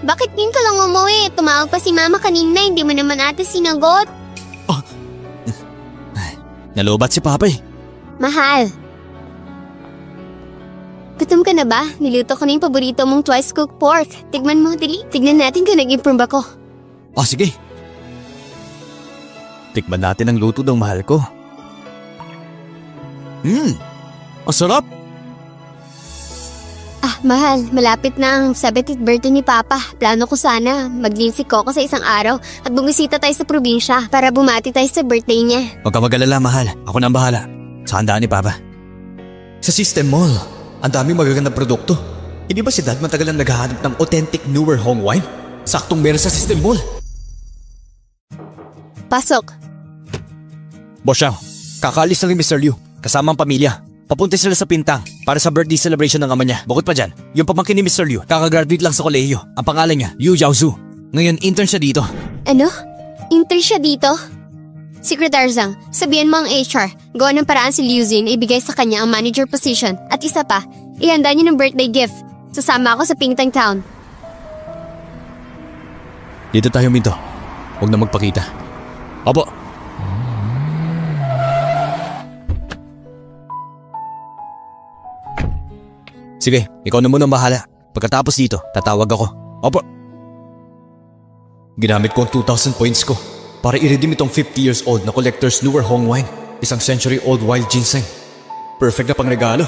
Bakit ngayon ka lang umuwi? Tumawag pa si Mama kanina, hindi mo naman ate sinagot. Nalobat si Papa eh. Mahal. Gutom ka na ba? Niluto ko na yung paborito mong twice cooked pork. Tignan mo, dali. Tignan natin kung nag-improve ako. Sige. Tikman natin ang luto ng mahal ko. Ang sarap. Mahal, malapit na ang 70th birthday ni Papa. Plano ko sana mag-leave si Coco sa isang araw at bumisita tayo sa probinsya para bumati tayo sa birthday niya. Huwag ka mag-alala, mahal. Ako na ang bahala. Sa handaan ni Papa. Sa System Mall, ang daming magagandang produkto. Hindi ba si Dad matagal na naghahanap ng authentic newer Hong wine? Saktong meron sa System Mall. Pasok. Boss Xiao, kakaalis na rin Mr. Liu, kasama ang pamilya. Papunta sila sa Pintang para sa birthday celebration ng ama niya. Bukod pa dyan, yung pamangkin ni Mr. Liu, kakagraduate lang sa kolehiyo. Ang pangalan niya, Liu Jiaozu. Ngayon, intern siya dito. Ano? Intern siya dito? Secretary Zhang, sabihan mo ang HR, gawa ng paraan si Liu Xin na ibigay sa kanya ang manager position. At isa pa, ihanda niyo ng birthday gift. Sasama ako sa Pingtang Town. Dito tayo, Minto. Huwag na magpakita. Opo. Sige, ikaw na muna ang bahala. Pagkatapos dito, tatawag ako. Opo. Ginamit ko ang 2,000 points ko para i-redeem itong 50 years old na collector's newer Hong wine. Isang century old wild ginseng. Perfect na pangregalo.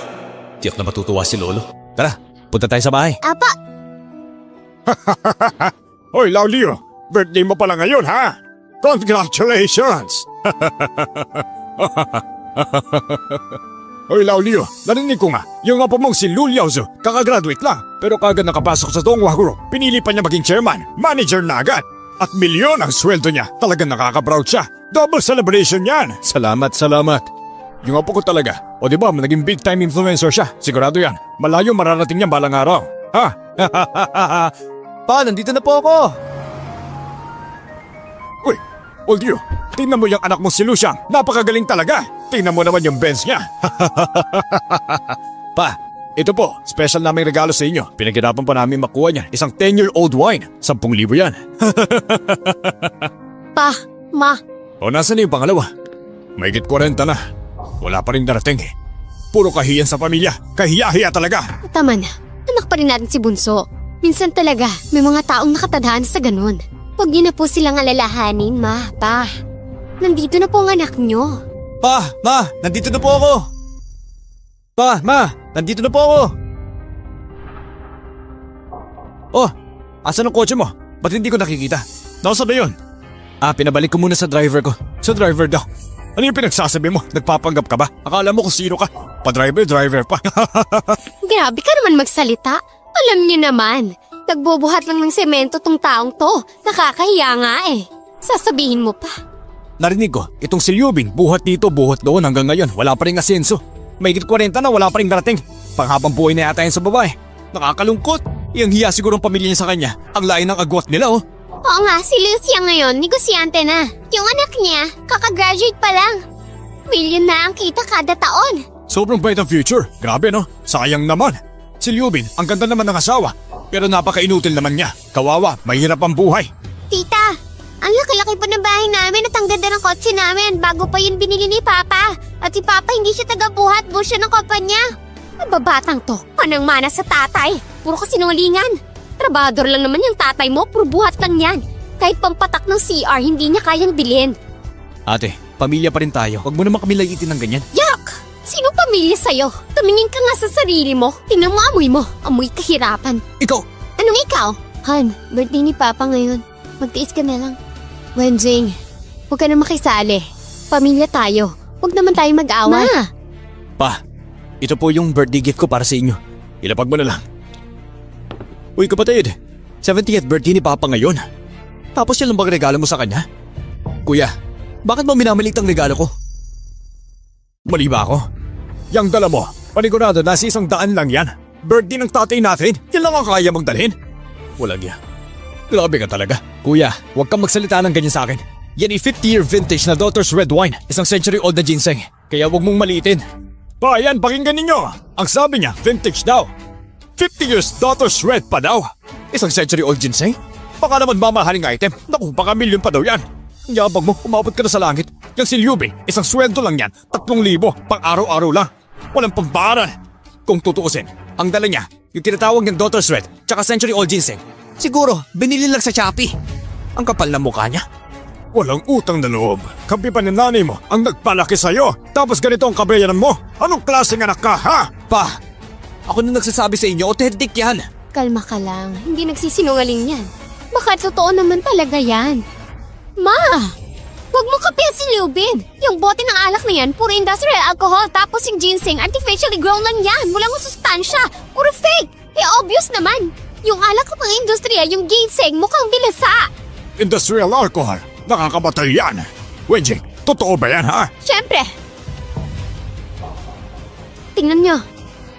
Tiyak na matutuwa si Lolo. Tara, punta tayo sa bahay. Apa! Hoy, Lao Liu! Birthday mo pala ngayon, ha? Congratulations! Hoy, Lao Liu, narinig ko nga, yung apo mong si Liu Yaozu, kakagraduate lang. Pero kagad nakapasok sa Donghua Group, pinili pa niya maging chairman, manager na agad. At milyon ang sweldo niya, talagang nakaka-proud siya. Double celebration yan! Salamat. Yung apo ko talaga, o diba, naging big time influencer siya. Sigurado yan, malayo mararating niya balang araw. Ha? Pa, nandito na po ako! Uy, Old Liu, tingnan mo yung anak mo si Luciang, napakagaling talaga. Tingnan mo naman yung Benz niya. Pa, ito po, special naming regalo sa inyo. Pinaghirapan pa namin makuha niya. Isang 10-year-old wine. 10,000 yan. Pa, Ma. O nasan yung pangalawa? Mahigit 40 na. Wala pa rin darating eh. Puro kahiyan sa pamilya. Kahiya-hiya talaga. Tama na. Anak pa rin natin si Bunso. Minsan talaga, may mga taong nakatadhana sa ganun. Huwag niyo na po silang alalahanin, Ma, Pa. Nandito na po ang anak niyo. Pa, Ma, nandito na po ako! Pa, Ma, nandito na po ako! Oh, asan ang kotse mo? Ba't hindi ko nakikita? Nasaan na yun? Pinabalik ko muna sa driver ko. Sa driver daw. Ano yung pinagsasabi mo? Nagpapanggap ka ba? Akala mo kung sino ka? Pa-driver pa. Grabe ka naman magsalita. Alam niyo naman, nagbubuhat lang ng semento tong taong to. Nakakahiya nga eh. Sasabihin mo pa. Narinig ko, itong si Liubin, buhat dito, buhat doon hanggang ngayon. Wala pa rin asenso. Mahigit 40 na, wala pa rin darating. Panghabang buhay na yata yan sa babae. Nakakalungkot. Iyang hiya siguro ang pamilya niya sa kanya. Ang lain ng agwat nila, oh. Oo nga, si Lucia ngayon, negosyante na. Yung anak niya, kakagraduate pa lang. Million na ang kita kada taon. Sobrang bright ang future. Grabe, no? Sayang naman. Si Liubin, ang ganda naman ng asawa. Pero napaka-inutil naman niya. Kawawa, mahirap ang buhay. Tita, ang laki-laki pa ng bahay namin at ang ganda ng kotse namin bago pa yun binili ni Papa. At si Papa hindi siya taga-buhat, bush siya ng kumpanya. Mababatang to, manang-mana sa tatay. Puro kasinungalingan. Trabador lang naman yung tatay mo, puro buhat lang yan. Kahit pampatak ng CR, hindi niya kayang bilhin. Ate, pamilya pa rin tayo. Huwag mo naman kami layitin ng ganyan. Yak! Sino pamilya sa'yo? Tumingin ka nga sa sarili mo. Tingnan mo amoy mo. Amoy kahirapan. Ikaw! Anong ikaw? Han, birthday ni Papa ngayon. Magtiis ka na lang. Wenjing, huwag ka na makisali. Pamilya tayo. Huwag naman tayo mag-away. Ma! Pa, ito po yung birthday gift ko para sa inyo. Ilapag mo na lang. Uy kapatid, 70th birthday ni Papa ngayon. Tapos yan lang bang regalo mo sa kanya? Kuya, bakit mo minamaliit ang regalo ko? Mali ba ako? Yang dala mo, panigurado na si 100 lang yan. Birthday ng tatay natin, yan lang ang kaya mong dalhin. Walang yan. Grabe ka talaga. Kuya, huwag kang magsalita ng ganyan sa akin. Yan ay 50-year vintage na Daughter's Red Wine, isang century-old na ginseng. Kaya huwag mong maliitin. Pa, yan, pakinggan ninyo. Ang sabi niya, vintage daw. 50 years Daughter's Red pa daw. Isang century-old ginseng? Baka naman mamahaling item. Naku, baka milyon pa daw yan. Ang yabang mo, umabot ka na sa langit. Yung si Liubi, isang sweldo lang yan. 3,000, pang araw-araw lang. Walang pambaran. Kung tutuusin, ang dala niya, yung tinatawag niyang Daughter's Red, tsaka century-old ginseng. Siguro, binili lang sa Shopee. Ang kapal na mukha niya. Walang utang na loob. Kampi pa ni nanay mo ang nagpalaki sa'yo. Tapos ganito ang kabayaran mo. Anong klaseng anak ka, ha? Pa, Ako na nagsasabi sa inyo, authentic yan. Kalma ka lang, hindi nagsisinungaling yan. Baka totoo naman talaga yan. Ma! Huwag mo kapihan si Lubin. Yung bote ng alak na yan, puro industrial alcohol. Tapos yung ginseng, artificially grown lang yan. Walang sustansya. Puro fake. Obvious naman. Yung alak pang industriya, yung ginseng, mukhang bilasa. Industrial alcohol. Nakakamatay yan. Wenjing, totoo ba yan ha? Siyempre. Tingnan nyo.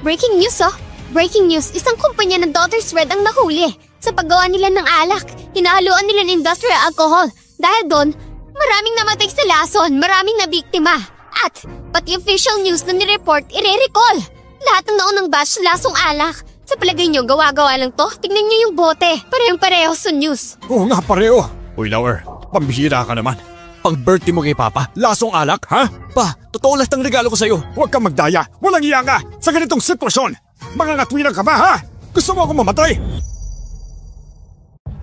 Breaking news Breaking news, isang kumpanya ng Daughters Red ang nahuli. Sa paggawa nila ng alak, hinahaluan nila ng industrial alcohol. Dahil doon, maraming namatay sa lason, maraming nabiktima. At pati official news na nireport, ire-recall. Lahat ng naunang batch lasong alak. Sa palagay nyo, gawa-gawa lang to? Tignan nyo yung bote. Parehong-pareho sa news. Oo nga pareho. Uy Lower, pambihira ka naman. Pang birthday mo kay Papa, lasong alak, ha? Pa, totoo lahat ng regalo ko sa'yo. Huwag kang magdaya. Walang iya ka. Sa ganitong sitwasyon. Mga ngatwiran ka ba ha? Gusto mo akong mamatay?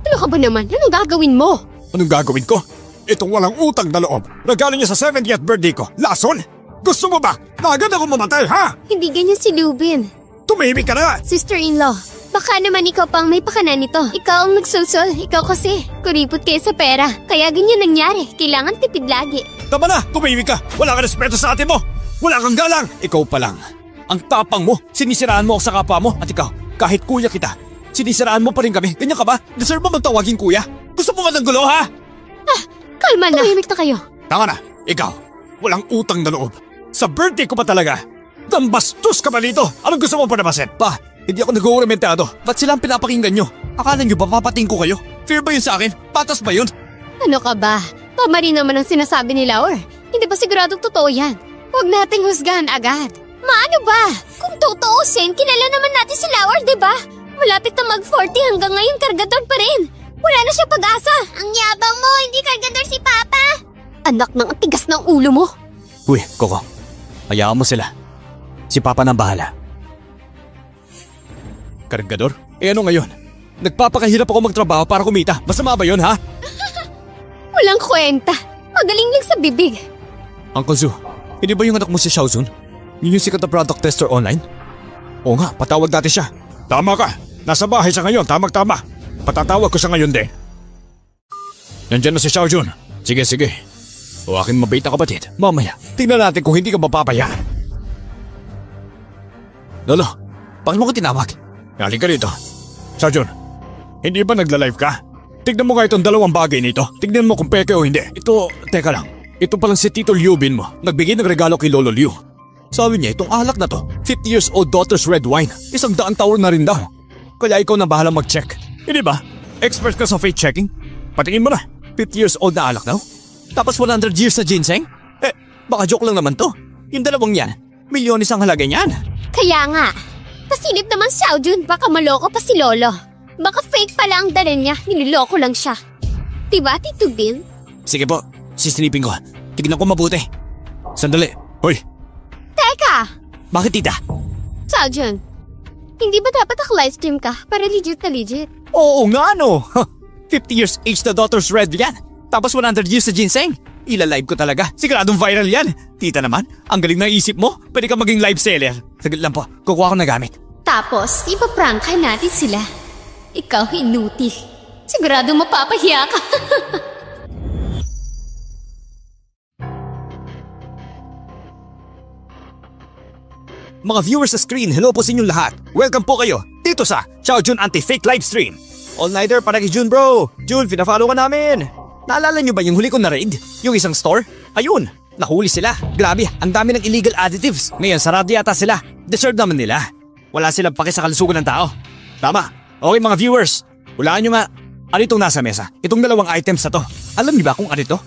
Ano ka ba naman? Anong gagawin mo? Anong gagawin ko? Itong walang utang na loob. Regalo niya sa 70th birthday ko. Lason? Gusto mo ba na agad ako mamatay ha? Hindi ganyan si Lubin. Tumihimik ka na! Sister-in-law, baka naman ikaw pang may pakana nito. Ikaw ang nagsusol. Ikaw kasi. Kuripot kayo sa pera. Kaya ganyan nangyari. Kailangan tipid lagi. Tama na! Tumihimik ka! Wala kang respeto sa ate mo! Wala kang galang! Ikaw pa lang. Ang tapang mo, sinisiraan mo ako sa kapwa mo. At ikaw, kahit kuya kita, sinisiraan mo pa rin kami. Ganyan ka ba? Deserve mo magtawagin kuya? Gusto mo ba ng gulo ha? Kalma na. Tumimik na kayo. Tama na! Ikaw, walang utang na loob. Sa birthday ko pa talaga. Gambastos ka ba dito? Anong gusto mo panabasin? Pa, hindi ako nag-uuramentado. Ba't sila ang pinapakinggan nyo? Akala nyo ba papating ko kayo? Fair ba yun sa akin? Patas ba yun? Ano ka ba? Tama rin naman ang sinasabi ni Laur. Hindi ba siguradong totoo yan? Huwag nating husgahan agad. Maano ba? Kung tutuusin, kilala naman natin si Laur, di ba? Malapit na mag-40 hanggang ngayon kargador pa rin. Wala na siya pag-asa. Ang yabang mo, hindi kargador si Papa. Anak ng tigas ng ulo mo. Uy, Coco. Hayaan mo sila. Si Papa nang bahala. Kargador? Ano ngayon? Nagpapakahirap ako magtrabaho para kumita. Masama ba yun, ha? Walang kwenta. Magaling lang sa bibig. Uncle Zu, hindi ba yung anak mo si Xiaozun? Yung sikat na product tester online? Oo nga, patawag natin siya. Tama ka. Nasa bahay siya ngayon. Tamang-tama. Patatawag ko siya ngayon din. Nandyan na si Xiaojun. Sige. O aking mabait na kapatid. Mamaya, tingnan natin kung hindi ka mapapaya. Lolo, bakit mo ko tinawag? Galing ka rito. Xiaojun, hindi ba nagla-live ka? Tignan mo nga itong dalawang bagay nito. Tignan mo kung peke o hindi. Teka lang. Ito palang si Tito Liubin mo. Nagbigay ng regalo kay Lolo Liu. Sabi niya itong alak na to, 50 years old daughter's red wine. 100 taon na rin daw. Kaya ikaw na bahala mag-check. Hindi ba? Expert ka sa faith checking? Patingin mo na. 50 years old na alak daw? Tapos 100 years na ginseng? Baka joke lang naman to. Yung dalawang yan, milyones ang halaga niyan. Kaya nga. Pasilip naman si Xiaojun, baka maloko pa si Lolo. Baka fake pala ang dala niya, niloloko lang siya. Diba, Tito Bill? Sige po, sisilipin ko. Tignan ko mabuti. Sandali. Hoy, Teka! Bakit tita? Xiaojun, hindi ba dapat naka-livestream ka para legit na legit? Oo nga no. 50 years age na daughter's red yan. Tapos 100 years na ginseng. Ila-live ko talaga. Siguradong viral yan. Tita naman, ang galing na isip mo. Pwede ka maging live seller. Saglit lang po, kukuha ko na gamit. Tapos, ipaprangka natin sila. Ikaw inuti. Sigurado mapapahiya ka. Mga viewers sa screen, hello po sa inyong lahat. Welcome po kayo dito sa Xiaojun Anti-Fake Livestream. All-nighter para kay Jun bro. Jun, pina-follow ka namin. Naalala nyo ba yung huli ko na raid? Yung isang store? Ayun, nahuli sila. Grabe, ang dami ng illegal additives. Ngayon, sarado yata sila. Deserve naman nila. Wala silang pake sa kalusugan ng tao. Tama. Okay mga viewers, hulaan nyo nga. Ano itong nasa mesa? Itong dalawang items na to. Alam niyo ba kung ano ito?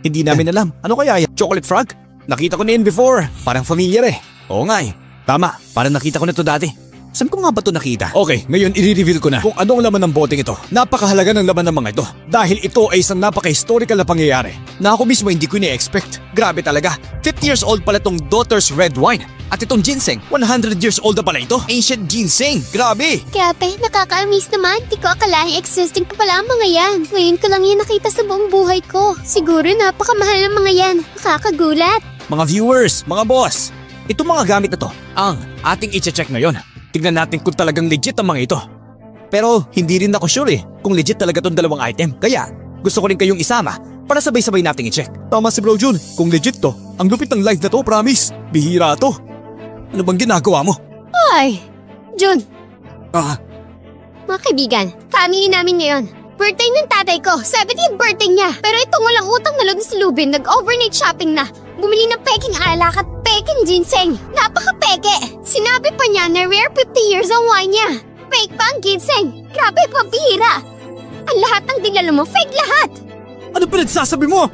Hindi namin alam. Ano kaya yan? Chocolate frog? Nakita ko na yun before. Parang familiar eh. Oo nga eh. Tama, parang nakita ko na to dati. Saan ko nga ba ito nakita? Okay, ngayon i-reveal ko na kung anong laman ng boteng ito. Napakahalaga ng laman ng mga ito dahil ito ay isang napaka-historical na pangyayari na ako mismo hindi ko ni-expect. Grabe talaga, 50 years old pala itong daughter's red wine. At itong ginseng, 100 years old na pala ito. Ancient ginseng, grabe! Kape, nakaka-amaze naman. Di ko akalain existing pa pala ang mga yan. Ngayon ko lang yan nakita sa buong buhay ko. Siguro napakamahal ng mga yan. Nakakagulat. Mga viewers, mga boss, itong mga gamit na to ang ating i-check ngayon. tignan natin kung talagang legit ang mga ito. Pero hindi rin ako sure kung legit talaga tong dalawang item. Kaya gusto ko rin kayong isama para sabay-sabay nating i-check. Tama si Bro Jun, kung legit to, ang lupit ng live na to, promise. Bihira to. Ano bang ginagawa mo? Ay, Jun, Ah, mga kaibigan, family namin ngayon. Birthday ng tatay ko, 70th birthday niya. Pero itong walang utang na loob sa lubin, nag-overnight shopping na. Bumili ng peking alak at peking ginseng. Napaka-peke. Sinabi pa niya na rare 50 years ang wine niya. Fake pa ang ginseng. Grabe, pambihira. Ang lahat ng dinala mo, fake lahat. ano pinagsasabi mo?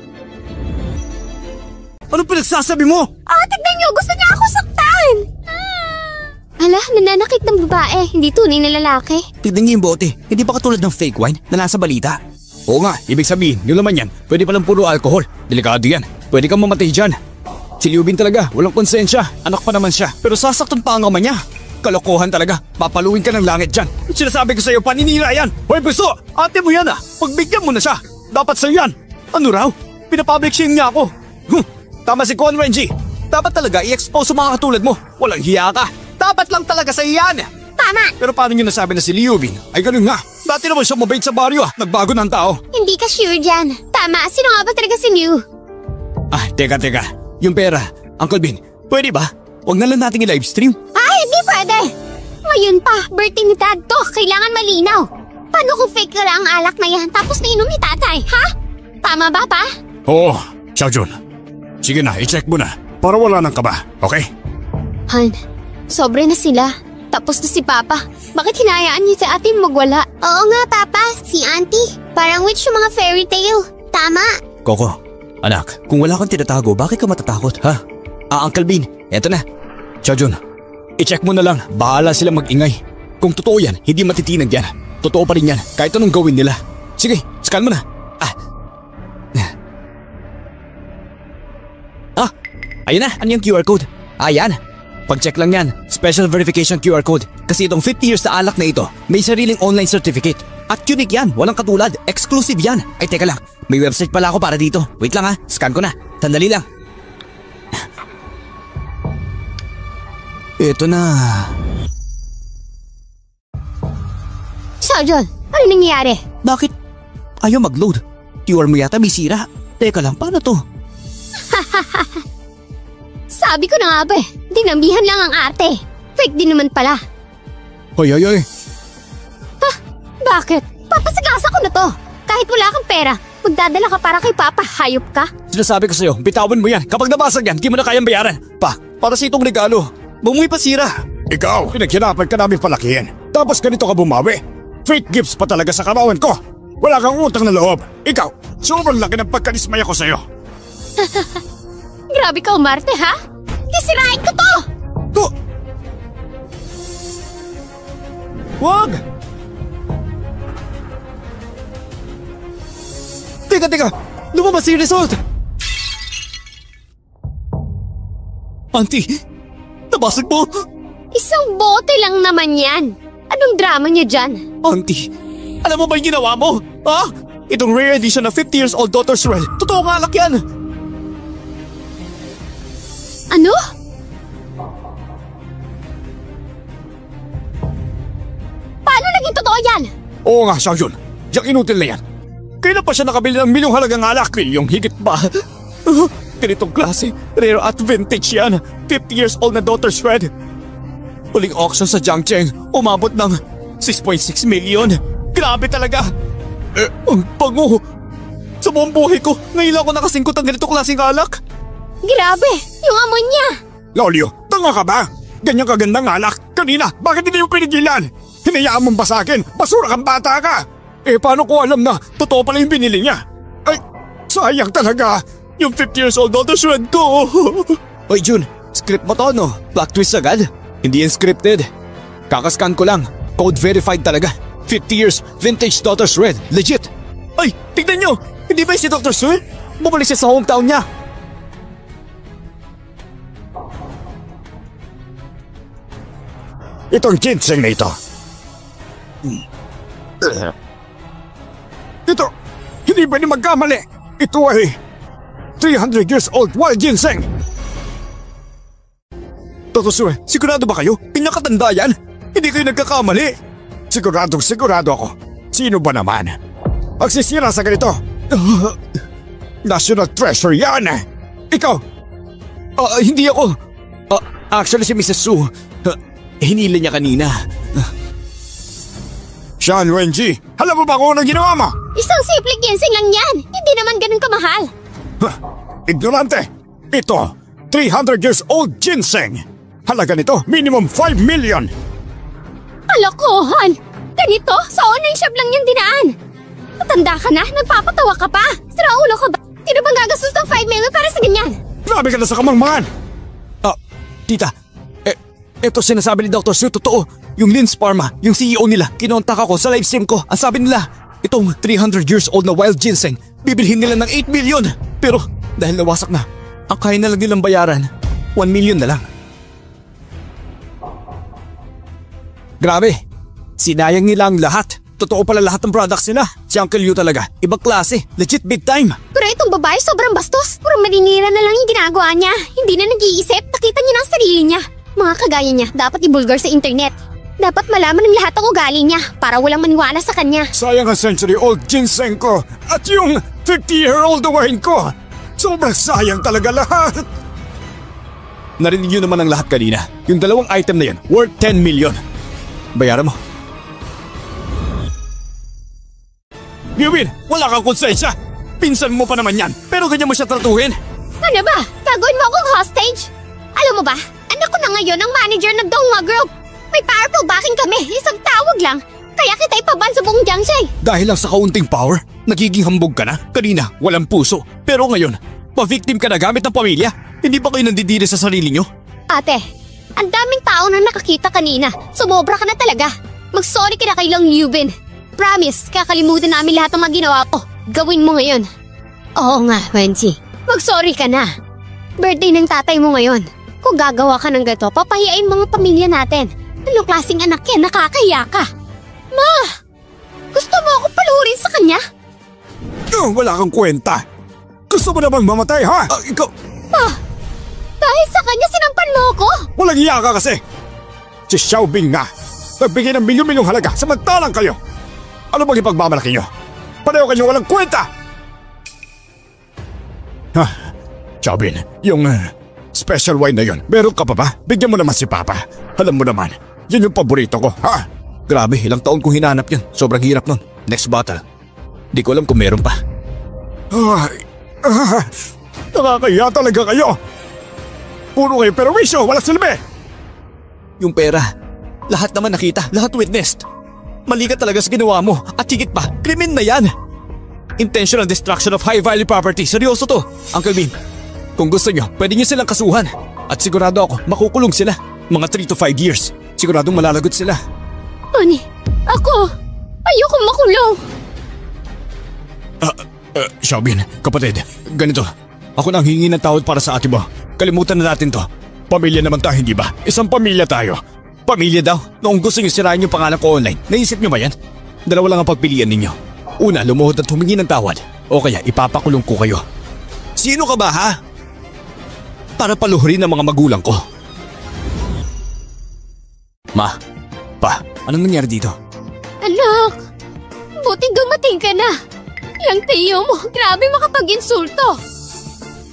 Ano pinagsasabi mo? Tignan niyo, gusto niya ako saktan. Ala, nananakit ng babae, hindi tunay na lalaki. Tignan niyo yung bote. Hindi ba katulad ng fake wine na nasa balita? Oo nga, ibig sabihin, yung laman yan, pwede palang puro alcohol. Delikado yan. Pwede kang mamatay dyan. Si Liu Bin talaga, walang konsensya. Anak pa naman siya. Pero sasaktan pa ang ama niya. Kalokohan talaga. Papaluin ka ng langit dyan. Sinasabi ko sa'yo, paninira yan. Hoy, Buso! Ate mo yan ah. Pagbigyan mo na siya. Dapat sa'yo yan. Ano raw? Pinapublic shame niya ako. Tama si Kon Wenji. Dapat talaga i-expose sa mga katulad mo. Walang hiya ka. Dapat lang talaga sa'yo yan. Tama. Pero paano nyo nasabi na si Liu Bin? Ay ganun nga. Dati naman siya mabait sa baryo ah. Nagbago ng tao. Hindi ka sure dyan. Tama, sino nga ba talaga si Liu? Teka. Yung pera. Uncle Bin, pwede ba? Huwag na lang nating i-livestream. Hindi pwede. Ngayon pa, birthday ni Dad to. Kailangan malinaw. Paano kung fake ka lang ang alak na yan tapos nainom ni tatay, ha? Tama ba, pa? Oo, Xiaojun. Sige na, i-check mo na. Para wala nang kaba, okay? Han, sobre na sila. Tapos na si Papa. Bakit hinayaan niya sa atin magwala? Oo nga, Papa. Si Auntie. Parang witch yung mga fairy tale. Tama. Coco, anak, kung wala kang tinatago, bakit ka matatakot, ha? Uncle Bean, eto na. Xiaojun, i-check mo na lang. Bahala sila mag-ingay. Kung totoo yan, hindi matitinag yan. Totoo pa rin yan, kahit anong gawin nila. Sige, scan mo na. Ayun na, ano yung QR code? Ayan. Pag-check lang yan, special verification QR code. Kasi itong 50 years sa alak na ito, may sariling online certificate. At unique yan, walang katulad, exclusive yan. Ay teka lang, may website pala ako para dito. Wait lang ha, scan ko na. Sandali lang. Ito na. Xiaojun, ano nangyayari? Bakit? Ayaw mag-load. QR mo yata may sira. Teka lang, paano to? Sabi ko na nga ba dinambihan lang ang arte. Fake din naman pala. Hoy. Bakit? Papasagasa ko na to. Kahit wala kang pera, magdadala ka para kay Papa, hayop ka. Sinasabi ko sa'yo, bitawan mo yan. Kapag nabasag yan, di mo na kayang bayaran. Para sa itong regalo. Bumuwi pa sira. Ikaw, pinaghirapan ka namin palakihin. Tapos ganito ka bumawi. Fake gifts pa talaga sa karawan ko. Wala kang utang na loob. Ikaw, sobrang laki ng pagkanismaya ko sa'yo. Grabe ka umarte, ha? Isirain ko to! Wag! Teka! Lumabas yung result! Auntie! Nabasag mo! Isang bote lang naman yan. Anong drama niya dyan? Auntie! Alam mo ba yung ginawa mo? Ha? Itong rare edition na 50 years old Daughter's Well. Totoo nga alak yan! Ano? Paano naging totoo yan? Oo nga, Xiaojun. Yung inutil na yan. Kailan pa siya nakabili ng milyong halagang alak? Yung higit pa. Ganitong klase. Rare at vintage yan. 50 years old na Daughter's Red. Huling auction sa Jiangcheng. Umabot ng 6.6 million. Grabe talaga. Ang bango. Sa buong buhay ko, ngayon lang ako nakasingkot ang ganitong klaseng alak. Grabe, yung amoy niya. Lolio, tanga ka ba? Ganyan kagandang alak. Kanina, bakit hindi yung pinigilan? Hinayaan mong basakin. Basura kang bata ka. Paano ko alam na totoo pala yung binili niya? Ay, sayang talaga. Yung 50 years old Daughter's Red ko. Oy Jun, script mo to no? Plot twist agad? Hindi yan scripted. Kakascan ko lang. Code verified talaga. 50 years, vintage Daughter's Red. Legit. Ay, tignan nyo. Hindi ba si Dr. Sue? Bumalik siya sa hometown niya. Itong ginseng na ito. Ito, hindi ba ni magkamali? Ito ay 300 years old wild ginseng. Dr. Sue, sigurado ba kayo? Pinakatanda yan? Hindi kayo nagkakamali. Sigurado ako. Sino ba naman? Magsisira sa ganito. National treasure yan. Ikaw. Hindi ako. Actually si Mrs. Su. Hinila niya kanina. Sean Wenji, alam mo ba kung anong ginawa mo? Isang simpleng ginseng lang yan. Hindi naman ganun kamahal. Ignorante. Ito, 300 years old ginseng. Halaga nito, minimum 5 million. Kalokohan! Ganito, sa online shop lang yung dinaan. Matanda ka na, nagpapatawa ka pa. Sira ulo ka ba? Sino bang gagastos ng 5 million para sa ganyan? Grabe ka na sa kamangmangan. Tita, eto sinasabi ni Dr. Su, totoo. Yung Lins Pharma, yung CEO nila, kinontak ako sa live stream ko. Ang sabi nila, itong 300 years old na wild ginseng, bibilhin nila ng 8 million. Pero dahil nawasak na, ang kaya na lang nilang bayaran, 1 million na lang. Grabe, sinayang nila ang lahat. Totoo pala lahat ng products nila. Si Uncle Yu talaga, ibang klase, legit big time. Pero itong babae sobrang bastos. Puro maninira na lang yung ginagawa niya. Hindi na nag-iisip, nakita niya ng sarili niya. Mga kagaya niya, dapat ibulgar sa internet. Dapat malaman ng lahat ang ugali niya para walang maniwala sa kanya. Sayang ang century-old ginseng ko at yung 50-year-old wine ko. Sobrang sayang talaga lahat. Narinig nyo naman ang lahat kanina. Yung dalawang item na yan, worth 10 million. Bayaran mo. Yubin, wala kang konsensya. Pinsan mo pa naman yan, pero ganyan mo siya tratuhin. Ano ba? Gagawin mo akong hostage? Alam mo ba, anak ko na ngayon ang manager ng Donghua Group. May powerful backing kami, isang tawag lang. Kaya kita ipaban sa buong Jiangxi. Dahil lang sa kaunting power, nagiging hambog ka na. Kanina, walang puso. Pero ngayon, pa-victim ka na gamit ng pamilya. Hindi ba kayo nandidiri sa sarili nyo? Ate, ang daming tao na nakakita kanina. Sumobra ka na talaga. Mag-sorry ka na kay Long Yubin. Promise, kakalimutan namin lahat ng mga ginawa ko. Gawin mo ngayon. Oo nga, Wenji. Mag-sorry ka na. Birthday ng tatay mo ngayon. Kung gagawa ka ng gato, papahiyain mga pamilya natin. Anong klaseng anak yan? Nakakahiya ka. Ma! Gusto mo ako paluhurin sa kanya? Wala kang kwenta. Gusto mo na bang mamatay, ha? Ikaw... Pa! Dahil sa kanya sinampan mo ako? Walang iya ka kasi. Si Xiaobing nga. Nagbigay ng milyon-milyong halaga samantalang kayo. Ano bang ipagmamalaki nyo? Pareho kayo walang kwenta! Xiaobing, yung special wine na yun, meron ka pa ba? Bigyan mo naman si Papa. Alam mo naman, yun yung paborito ko, ha? Grabe, ilang taon kong hinanap yun. Sobrang hirap nun. Next bottle. Di ko alam kung meron pa. Nakakaya talaga kayo. Puro kayo perwisyo, walang silbi. Yung pera, lahat naman nakita, lahat witnessed. Mali ka talaga sa ginawa mo at higit pa, krimen na yan. Intentional destruction of high-value property. Seryoso to. Uncle Bean, kung gusto nyo, pwede nyo silang kasuhan. At sigurado ako, makukulong sila. Mga 3 to 5 years. Siguradong malalagot sila. Ani, ako, ayoko makulong. Xiaobing, kapatid, ganito. Ako na ang hingi ng tawad para sa ate mo. Kalimutan na natin to. Pamilya naman tayo, hindi ba? Isang pamilya tayo. Pamilya daw? Noong gusto nyo sirain yung pangalan ko online, naisip nyo ba yan? Dalawa lang ang pagpilian ninyo. Una, lumuhod at humingi ng tawad. O kaya ipapakulong ko kayo. Sino ka ba, ha? Para paluhurin ang mga magulang ko. Ma, pa, anong nangyari dito? Anak, buti dumating ka na. Yung tiyo mo, grabe makapag-insulto.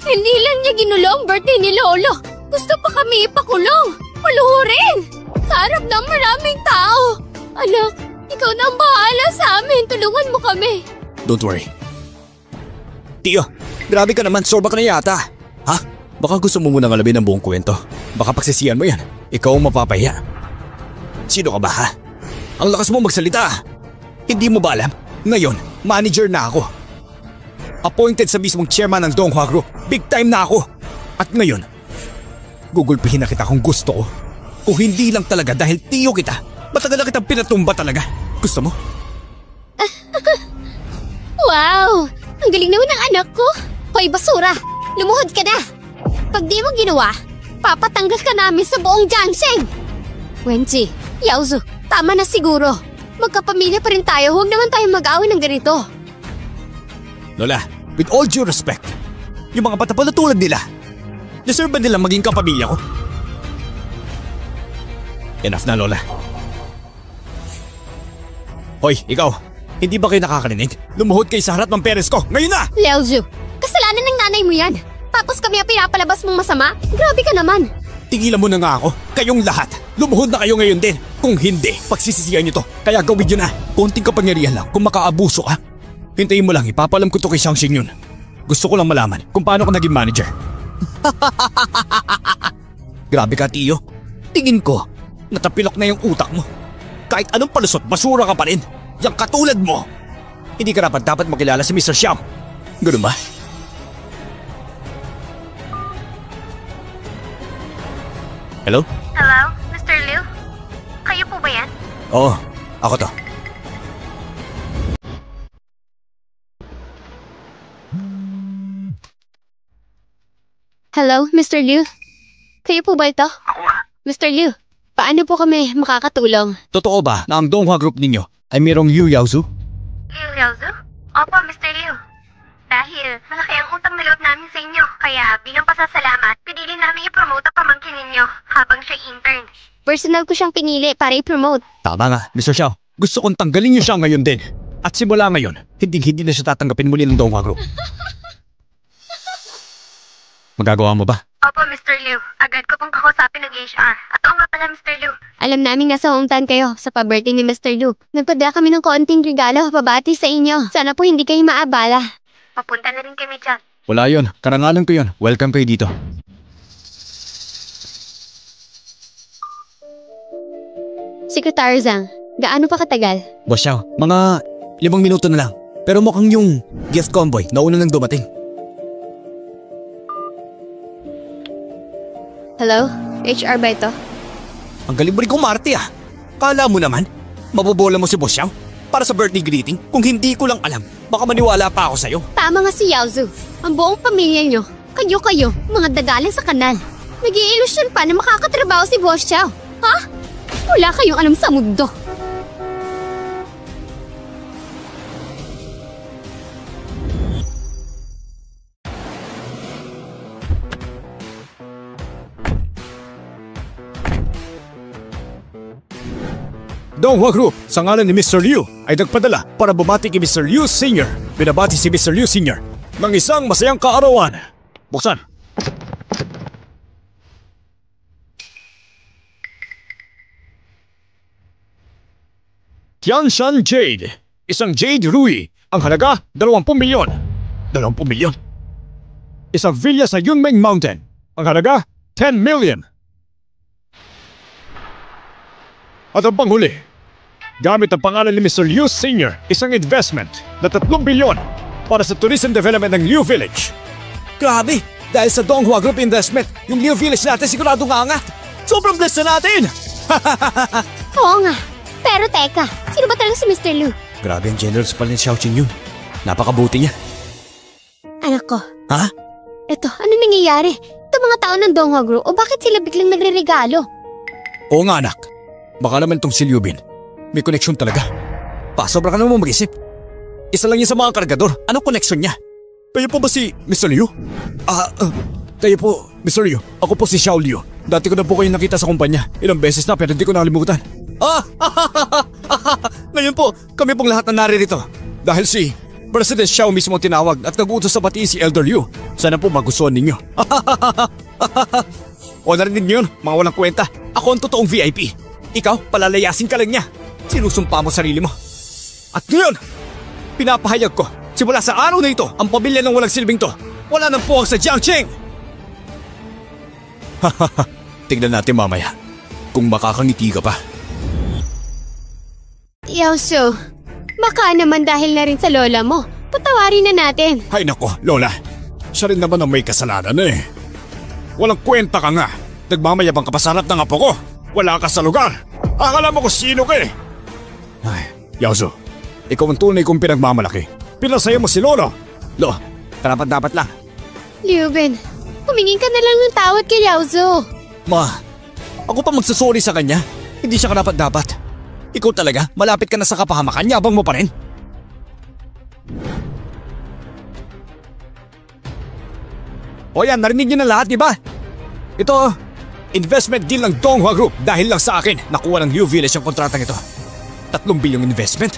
Hindi lang niya ginulo ang birthday ni Lolo. Gusto pa kami ipakulong. Paluhurin. Sa harap ng maraming tao. Anak, ikaw na ang bahala sa amin. Tulungan mo kami. Don't worry. Tiyo, grabe ka naman. Sorba ka na yata. Ha? Baka gusto mo munang alamin ang buong kwento. Baka pagsisiyan mo yan. Ikaw ang mapapahiya. Sino ka ba, ha? Ang lakas mo magsalita. Hindi mo ba alam? Ngayon, manager na ako. Appointed sa mismong chairman ng Donghua Group. Big time na ako. At ngayon, gugulpihin na kita kung gusto ko. Kung hindi lang talaga dahil tiyo kita, matagal na kitang pinatumba talaga. Gusto mo? Wow! Ang galing naman ng anak ko. Hoy, basura! Lumuhod ka na! Pag di mo ginawa, papatanggal ka namin sa buong Jiangxi! Wenji, Yaozu, tama na siguro. Magkapamilya pa rin tayo, huwag naman tayo mag-away ng ganito. Lola, with all due respect, yung mga bata pala tulad nila, deserve ba nila maging kapamilya ko? Enough na, Lola. Hoy, ikaw, hindi ba kayo nakakarinig? Lumuhod kayo sa harap ng parents ko, ngayon na! Liaozu, kasalanan ng nanay mo yan. Tapos kami ang pinapalabas mong masama? Grabe ka naman. Tigilan mo na nga ako, kayong lahat. Lumuhod na kayo ngayon din. Kung hindi, pagsisisihan nyo to. Kaya gawin nyo na. Konting kapangyarihan lang kung makaabuso ka. Hintayin mo lang, ipapalam ko to kay Shang-Xing yun. Gusto ko lang malaman kung paano ka naging manager. Grabe ka, Tio. Tingin ko, natapilok na yung utak mo. Kahit anong palusot, basura ka pa rin. Yang katulad mo. Hindi ka dapat makilala si Mr. Xiao. Ganun ba? Hello? Hello, Mr. Liu? Kayo po ba yan? Oo, ako to. Hello, Mr. Liu? Kayo po ba ito? Mr. Liu, paano po kami makakatulong? Totoo ba na ang Donghua Group ninyo ay mayroong Yu Yaozu? Liu Yaozu? Opo, Mr. Liu. Dahil malaki ang utang na loob namin sa inyo, kaya bilang pasasalamat, pinili namin i-promote ang pamangkin ninyo habang siya intern. Personal ko siyang pinili para i-promote. Tama nga, Mr. Xiao. Gusto kong tanggalin niyo siya ngayon din. At simula ngayon, hindi na siya tatanggapin muli ng Donghua Group. Magagawa mo ba? Opo, Mr. Liu. Agad ko pong kakausapin ng HR. At oo nga pala, Mr. Liu. Alam namin nasa hometown kayo sa pa-birthday ni Mr. Liu. Nagpadala kami ng konting regalo pabati sa inyo. Sana po hindi kayo maabala. Papunta na rin kami dyan. Wala yun. Karangalan ko yun. Welcome kayo dito. Secretary Zhang, gaano pa katagal? Boss Xiao, mga 5 minuto na lang. Pero mukhang yung gift convoy nauna nang dumating. Hello? HR ba ito? Ang galing mo rin kumarte ah. Kala mo naman, mabobola mo si Boss Xiao para sa birthday greeting? Kung hindi ko lang alam, baka maniwala pa ako sa'yo. Tama nga si Yaozu. Ang buong pamilya niyo, kayo, mga dagalan sa kanal. Nag-iilusyon pa na makakatrabaho si Boss Xiao. Ha? Wala kayong alam sa mundo. Donghua Group, sa ngalan ni Mr. Liu, ay nagpadala para bumati kay Mr. Liu Sr. Binabati si Mr. Liu Sr. ng isang masayang kaarawan. Buksan. Tianshan Jade. Isang Jade Rui. Ang halaga, 20 milyon. 20 milyon? Isang villa sa Yunmeng Mountain. Ang halaga, 10 million. At ang panghuli, gamit ang pangalan ni Mr. Liu Sr., isang investment na 3 bilyon para sa tourism development ng Liu Village. Grabe! Dahil sa Donghua Group investment, yung Liu Village natin siguradong aangat. Sobrang blessed na natin! Oo nga. Pero teka, sino ba talaga si Mr. Liu? Grabe ang generous pala ni Xiaoqing yun. Napakabuti niya. Anak ko. Ha? Eto, ano nangyayari? Ito mga tao ng Donghua Group o bakit sila biglang nagre-regalo? Oo nga anak. Baka naman itong si Liu Bin. May koneksyon talaga. Sobra ka naman mag-isip. Isa lang yan sa mga kargador. Anong koneksyon niya? Kayo po ba si Mr. Liu? Kayo po, Mr. Liu. Ako po si Xiao Liu. Dati ko na po kayo nakita sa kumpanya. Ilang beses na pero hindi ko nakalimutan. Ngayon po, kami pong lahat na naririto. Dahil si President Xiao mismo ang tinawag at nag-uutos sa batiin si Elder Liu. Sana po magustuhan ninyo. O narinig niyo yun, mga walang kwenta. Ako ang totoong VIP. Ikaw, palalayasin ka lang niya. Sinusumpa mo sarili mo. At ngayon, pinapahayag ko, simula sa araw na ito, ang pamilya ng walang silbing to, wala nang puwang sa Jiangqing! Tignan natin mamaya, kung makakangiti ka pa. Yaozu, baka naman dahil na rin sa lola mo. Patawarin na natin. Hay nako, Lola. Siya rin naman ang may kasalanan eh. Walang kwenta ka nga. Nagmamayabang ka pa sa harap ng apo ko. Wala ka sa lugar. Akala mo kung sino ka eh. Ay, Yaozu, ikaw ang tunay kong pinagmamalaki. Pinasaya mo si Lolo. Lo, dapat lang. Liu Bin, humingin ka na lang ng tawad kay Yaozu. Ma, ako pa magsasorry sa kanya. Hindi siya karapat-dapat. Ikaw talaga, malapit ka na sa kapahamakan, yabang mo pa rin. O yan, narinig niyo na lahat, di ba? Ito, investment deal ng Donghua Group dahil lang sa akin nakuha ng Liu Village ang kontratang ito. 3 bilyong investment?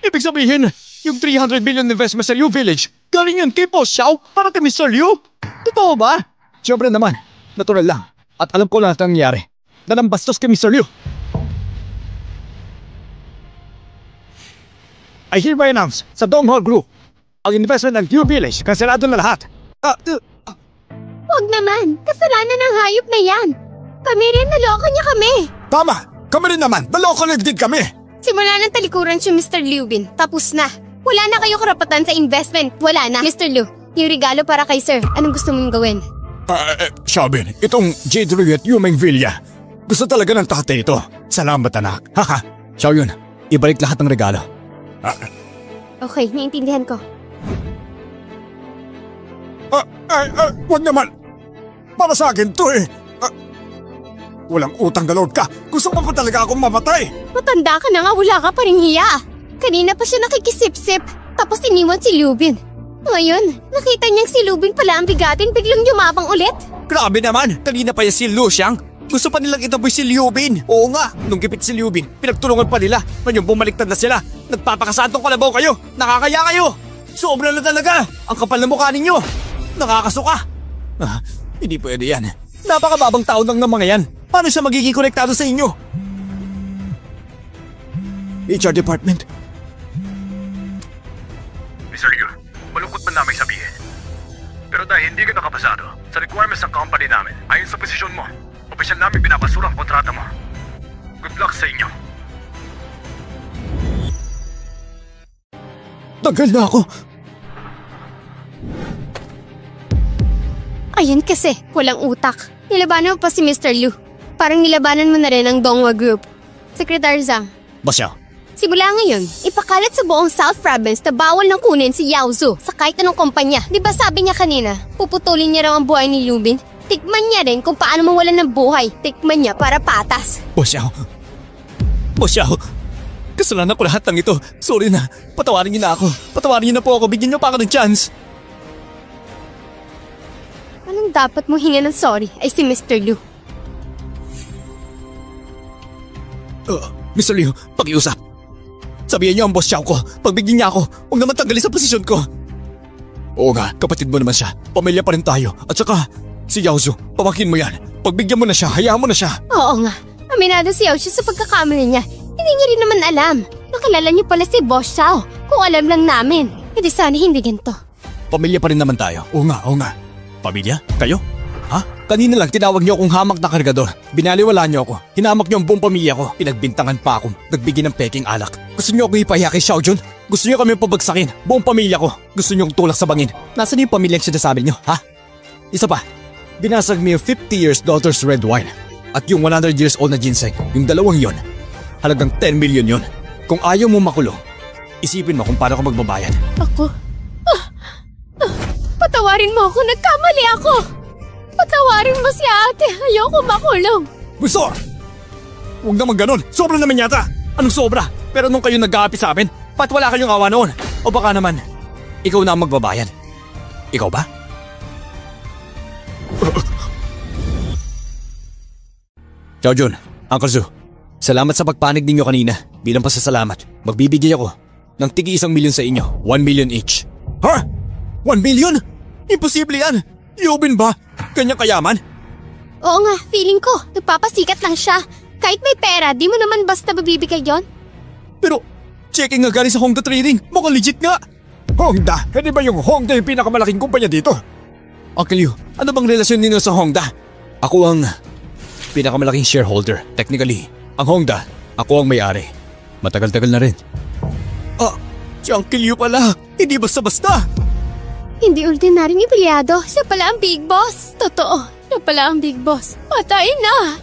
Ibig sabihin, yung 300 million investment sa Liu Village, galing yun kay Boss Xiao para kay Mr. Liu. Totoo ba? Siyempre naman, natural lang. At alam ko lahat ang nangyari. Nanambastos kay Mr. Liu. I hereby announce sa Donghua Group, ang investment ng Liu Village, kanselado na lahat. Huwag naman, kasalanan ng hayop na yan. Kami rin, naloko niya kami. Tama! Kami rin naman! Naloko na din kami! Simula ng talikuran si Mr. Liu Bin, tapos na. Wala na kayo karapatan sa investment. Wala na. Mr. Liu, yung regalo para kay sir. Anong gusto mong gawin? Xiaobin, itong Jade Rui at Yumeng Villa. Gusto talaga ng tatay ito. Salamat anak. Haha. Xiaoyun, ibalik lahat ng regalo. Okay, naiintindihan ko. Wag naman. Para sa akin to eh. Walang utang na loob ka. Gusto mo pa talaga akong mamatay. Matanda ka na nga, wala ka pa rin hiya. Kanina pa siya nakikisip-sip, tapos iniwan si Lubin. Ngayon, nakita niyang si Lubin pala ang bigatin, biglang yumabang ulit. Grabe naman! Kanina pa yung si Lu Xiang. Gusto pa nilang itaboy si Liu Bin. Oo nga, nung gipit si Liu Bin, pinagtulungan pa nila. Ngayon bumaliktad na sila. Nagpapakasantong kalabaw kayo. Nakakaya kayo. Sobra na talaga. Ang kapal na mukha ninyo. Nakakasuka. Hindi pwede yan. Napakababang tao lang ng mga yan. Paano siya magiging konektado sa inyo? HR Department. Mr. Liu, malungkot man namin sabihin. Pero dahil hindi ka nakapasado sa requirements ng company namin, ayon sa posisyon mo, opisyal namin binabasura ang kontrata mo. Good luck sa inyo. Tagal na ako. Ayun kasi, walang utak. Nilabanan mo pa si Mr. Liu. Parang nilabanan mo na rin ang Donghua Group. Secretary Zhang. Boss Xiao. Simula ngayon, ipakalat sa buong South Province na bawal nang kunin si Yao Zhu sa kahit anong kumpanya. Di ba sabi niya kanina, puputulin niya raw ang buhay ni Liu Bin? Tikman niya rin kung paano mawalan ng buhay. Tikman niya para patas. Boss Xiao. Boss Xiao. Kasalanan ko lahat ng ito. Sorry na. Patawarin niyo na ako. Patawarin niyo na po ako. Bigyan niyo pa ako ng chance. Anong dapat mo hinga ng sorry ay si Mr. Liu. Mr. Liu, pakiusap. Sabihin niyo ang boss Xiao ko. Pagbigyan niya ako, huwag naman tanggalin sa posisyon ko. Oo nga, kapatid mo naman siya. Pamilya pa rin tayo. At saka, si Yao Zhu, pamakin mo yan. Pagbigyan mo na siya, hayaan mo na siya. Oo nga. Aminado si Yao Zhu sa pagkakamali niya. Hindi niya rin naman alam. Nakilala niyo pala si Boss Xiao. Kung alam lang namin, hindi sana hindi ganito. Pamilya pa rin naman tayo. Oo nga, oo nga. Pamilya? Kayo? Ha? Kanina lang tinawag niyo akong hamak na kargador. Binaliwala niyo ako. Hinamak niyo ang buong pamilya ko. Pinagbintangan pa ako. Nagbigay ng peking alak. Gusto niyo ako ipahiya kay Xiao Jun? Gusto niyo kami pabagsakin? Buong pamilya ko. Gusto niyo tulak sa bangin? Nasaan yung pamilyang sinasabi niyo, ha? Isa pa. Binasag mo yung 50 years daughter's red wine. At yung 100 years old na ginseng. Yung dalawang yon. Halagang 10 million yon. Kung ayaw mo makulong, isipin mo kung paano ka magbabayad. Ako? Patawarin mo ako. Nagkamali ako. Patawarin mo si ate. Ayoko makulong. Gusto! Huwag naman ganun. Sobra naman yata. Anong sobra? Pero nung kayo nag-aapi sa amin, ba't wala kayong awa noon? O baka naman, ikaw na ang magbabayad. Ikaw ba? Xiao Jun, Uncle Zhu, salamat sa pagpanig ninyo kanina. Bilang pasasalamat, magbibigay ako ng tigi 1 milyon sa inyo. 1 million each. Ha? 1 million? Imposible yan. Liu Bin ba? Kanyang kayaman? Oo nga, feeling ko. Nagpapasikat lang siya. Kahit may pera, di mo naman basta mabibigay yon. Pero, checking nga galing sa Hongda Trading. Mukhang legit nga. Hongda? Hindi ba yung Hongda yung pinakamalaking kumpanya dito? Uncle Liu, ano bang relasyon ninyo sa Hongda? Ako ang pinakamalaking shareholder. Technically, ang Hongda, ako ang may-ari. Matagal-tagal na rin. Si Uncle Liu pala. Hindi basta-basta. Hindi ordinaryong empleyado. Siya pala ang big boss. Totoo, siya pala ang big boss. Patay na.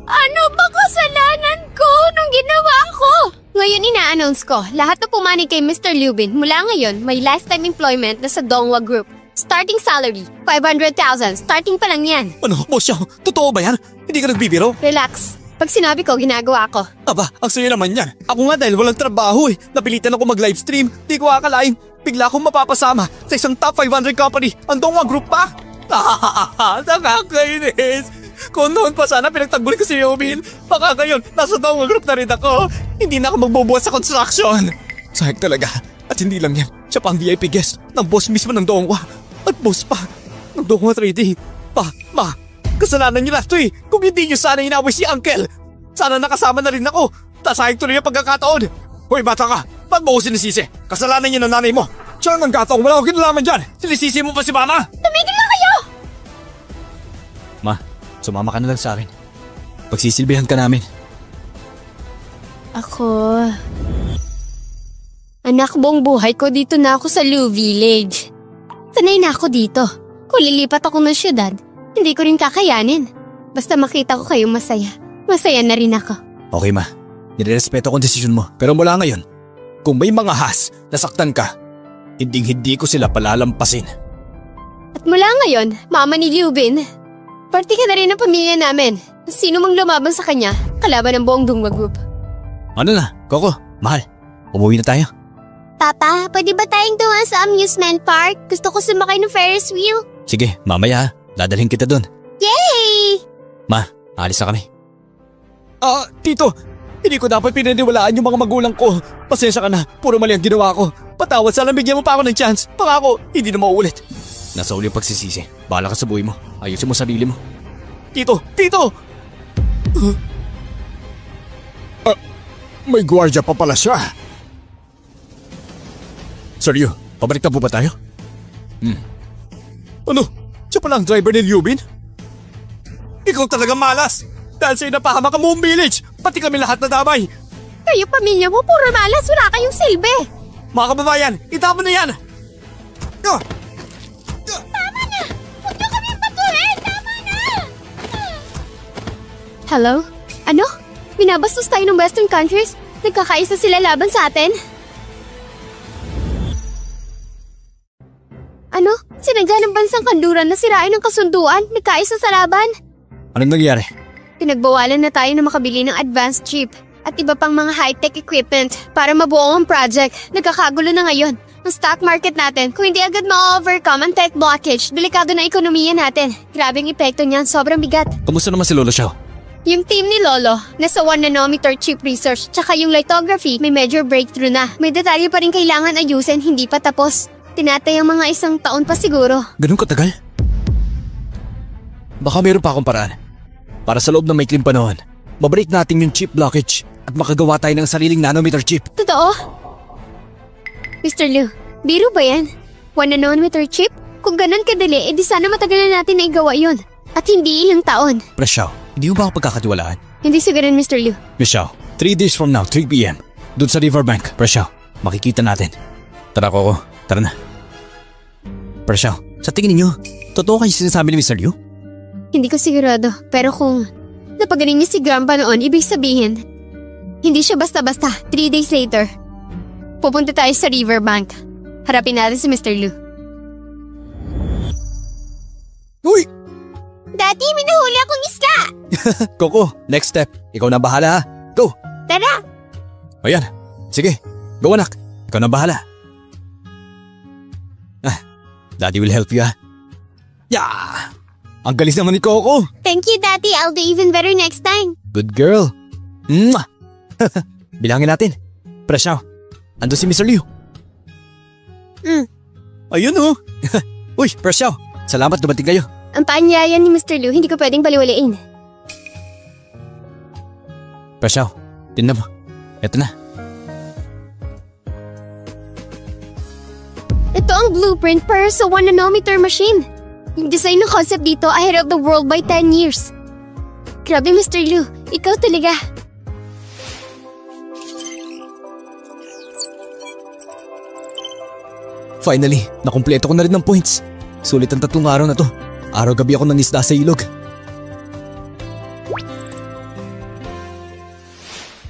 Ano ba kasalanan ko nung ginawa ko? Ngayon ina-announce ko, lahat na pumanig kay Mr. Liu Bin mula ngayon may lifetime employment na sa Donghua Group. Starting salary, 500,000. Starting pa lang yan. Ano, boss Xiao? Totoo ba yan? Hindi ka nagbibiro? Relax. Pag sinabi ko, ginagawa ko. Aba, ang saya naman yan. Ako nga dahil walang trabaho eh. Napilitan ako mag-livestream. Di ko akalain. Bigla akong mapapasama sa isang top 500 company. Ang Donghua Group pa. Nakakainis. Kung noon pa sana pinagtanggol ko si Yubin, baka ngayon nasa Dongwa Group na rin ako. Hindi na ako magbubuhat sa construction. Sayang talaga. At hindi lang yan, siya pa ang VIP guest ng boss mismo ng Dongwa. At boss pa ng Dongwa Trading. Ma, kasalanan niyo lahat to eh. Kung hindi niyo sana inaway si Uncle, sana nakasama na rin ako. Tasayang tuloy ang pagkakataon. Hoy bata ka, ba't mo ko sinisisi? Kasalanan niyo ng nanay mo. Siya ang nagkataong wala akong kinalaman dyan. Sinisisi mo pa si Mama? Tumigil na kayo! Ma, sumama ka na lang sa akin. Pagsisilbihan ka namin. Ako... Anak, buong buhay ko dito na ako sa Lu Village. Sanay na ako dito. Kung lilipat ako ng syudad, hindi ko rin kakayanin. Basta makita ko kayong masaya. Masaya na rin ako. Okay ma, nirerespeto ko ang desisyon mo. Pero mula ngayon, kung may mga has nasaktan ka, hindi ko sila palalampasin. At mula ngayon, mama ni Liubin, parte ka na rin ng pamilya namin. Sino mang lumaban sa kanya, kalaban ng buong Dongwa Group. Ano na, Coco, mahal, umuwi na tayo. Papa, pwede ba tayong dumaan sa amusement park? Gusto ko sumakay ng Ferris wheel. Sige, mamaya dadalhin kita doon. Yay! Ma, alis na kami. Tito, hindi ko dapat pinaniwalaan yung mga magulang ko. Pasensya ka na, puro mali ang ginawa ko. Patawad, sana bigyan mo pa ako ng chance. Pangako, hindi na mauulit. Nasa uli ang pagsisisi. Bahala ka sa buhay mo. Ayusin mo sarili mo. Tito! May gwardiya pa pala siya. Seryo, pabalik na po ba tayo? Ano? Siya pala ang driver ni Liubin? Ikaw talaga malas! Dahil sa'yo napahamak ang buong village! Pati kami lahat na damay! Kayo pamilya mo, puro malas, wala kayong silbi. Mga kababayan, itapon na yan! Tama na! Huwag niyo kami patuloy! Tama na! Hello? Ano? Binabastos tayo ng Western countries? Nagkakaisa sila laban sa atin? Ano? Sinadya ng bansang kanluran na sirain ng kasunduan? Nagkaisa sa laban? Anong nangyari? Pinagbawalan na tayo na makabili ng advanced chip at iba pang mga high-tech equipment para mabuo ang project. Nagkakagulo na ngayon ang stock market natin. Kung hindi agad ma-overcome ang tech blockage, delikado na ekonomiya natin. Grabing epekto niyan, sobrang bigat. Kamusta naman si Lolo Xiao? Yung team ni Lolo, nasa 1 nanometer chip research, tsaka yung lithography, may major breakthrough na. May detalye pa rin kailangan ayusin, hindi pa tapos. Tinatayang mga 1 taon pa siguro. Ganun katagal? Baka meron pa akong paraan. Para sa loob ng maikling panahon, mabreak natin yung chip blockage at makagawa tayo ng sariling nanometer chip. Totoo? Mr. Liu, biro ba yan? 1 nanometer chip? Kung ganun kadali, edi sana matagal na natin na igawa yun. At hindi ilang taon. Pero Xiao, hindi mo ba ako pagkakatiwalaan? Hindi sa ganun, Mr. Liu. Miss Xiao, 3 days from now, 3 p.m. Doon sa riverbank. Pero Xiao, makikita natin. Tara Coco, tara na. Pero Xiao, sa tingin ninyo, totoo kayo sinasabi ni Mr. Liu? Hindi ko sigurado, pero kung napagaling niya si Grandpa noon, ibig sabihin, hindi siya basta-basta. 3 days later, pupunta tayo sa riverbank. Harapin natin si Mr. Liu. Uy! Dati, may nahuli akong isda! Coco, next step. Ikaw na bahala ha. Go! Tara! Ayan. Sige. Go anak. Ikaw na bahala. Daddy will help you ha. Yeah! Ang galis naman ni Coco. Thank you, Daddy. I'll do even better next time. Good girl. Mwah! Bilangin natin. Pero Xiao, ando si Mr. Liu. Ayun oh. Uy, pero Xiao, salamat dumating kayo. Ang paanyaya ni Mr. Liu, hindi ko pwedeng baliwalain. Pero Xiao, tingnan mo. Eto na. Ito ang blueprint para sa 1 nanometer machine. Yung design ng concept dito ahead of the world by 10 years. Grabe, Mr. Liu. Ikaw talaga. Finally, nakumpleto ko na rin ng points. Sulit ang 3 araw na to. Araw-gabi ako nangisda sa ilog.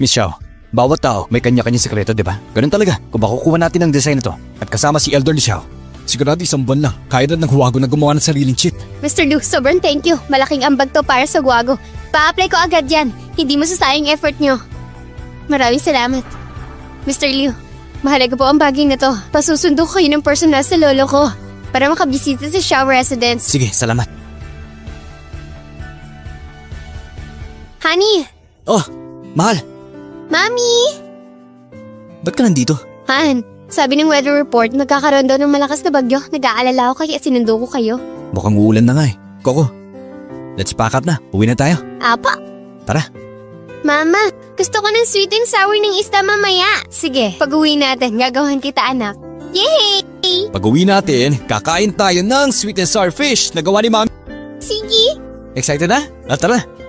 Miss Xiao, bawat tao may kanya-kanya sekreto, di ba? Ganun talaga. Kung makukuha natin ang design na to at kasama si Elder ni Xiao, sigurado 1 buwan lang, kaya na ng Huwago na gumawa ng sariling chip. Mr. Liu, sobrang thank you. Malaking ambag to para sa Huwago. Pa-apply ko agad yan. Hindi masasayang effort nyo. Maraming salamat. Mr. Liu, mahalaga po ang bagay na to. Pasusundo ko kayo ng personal sa lolo ko para makabisita sa Xiao Residence. Sige, salamat. Honey! Oh, mahal. Mami! Ba't ka nandito? Han, sabi ng weather report, magkakaroon daw ng malakas na bagyo. Nag-aalala ako kaya sinundo ko kayo. Mukhang uulan na nga eh. Coco, let's pack up na. Uwi na tayo. Apa? Tara. Mama, gusto ko ng sweet and sour ng isda mamaya. Sige, pag-uwi natin, gagawan kita anak. Yay! Pag uwi natin, kakain tayo ng sweet and sour fish na gawa ni Mami. Sige! Excited na? Tara.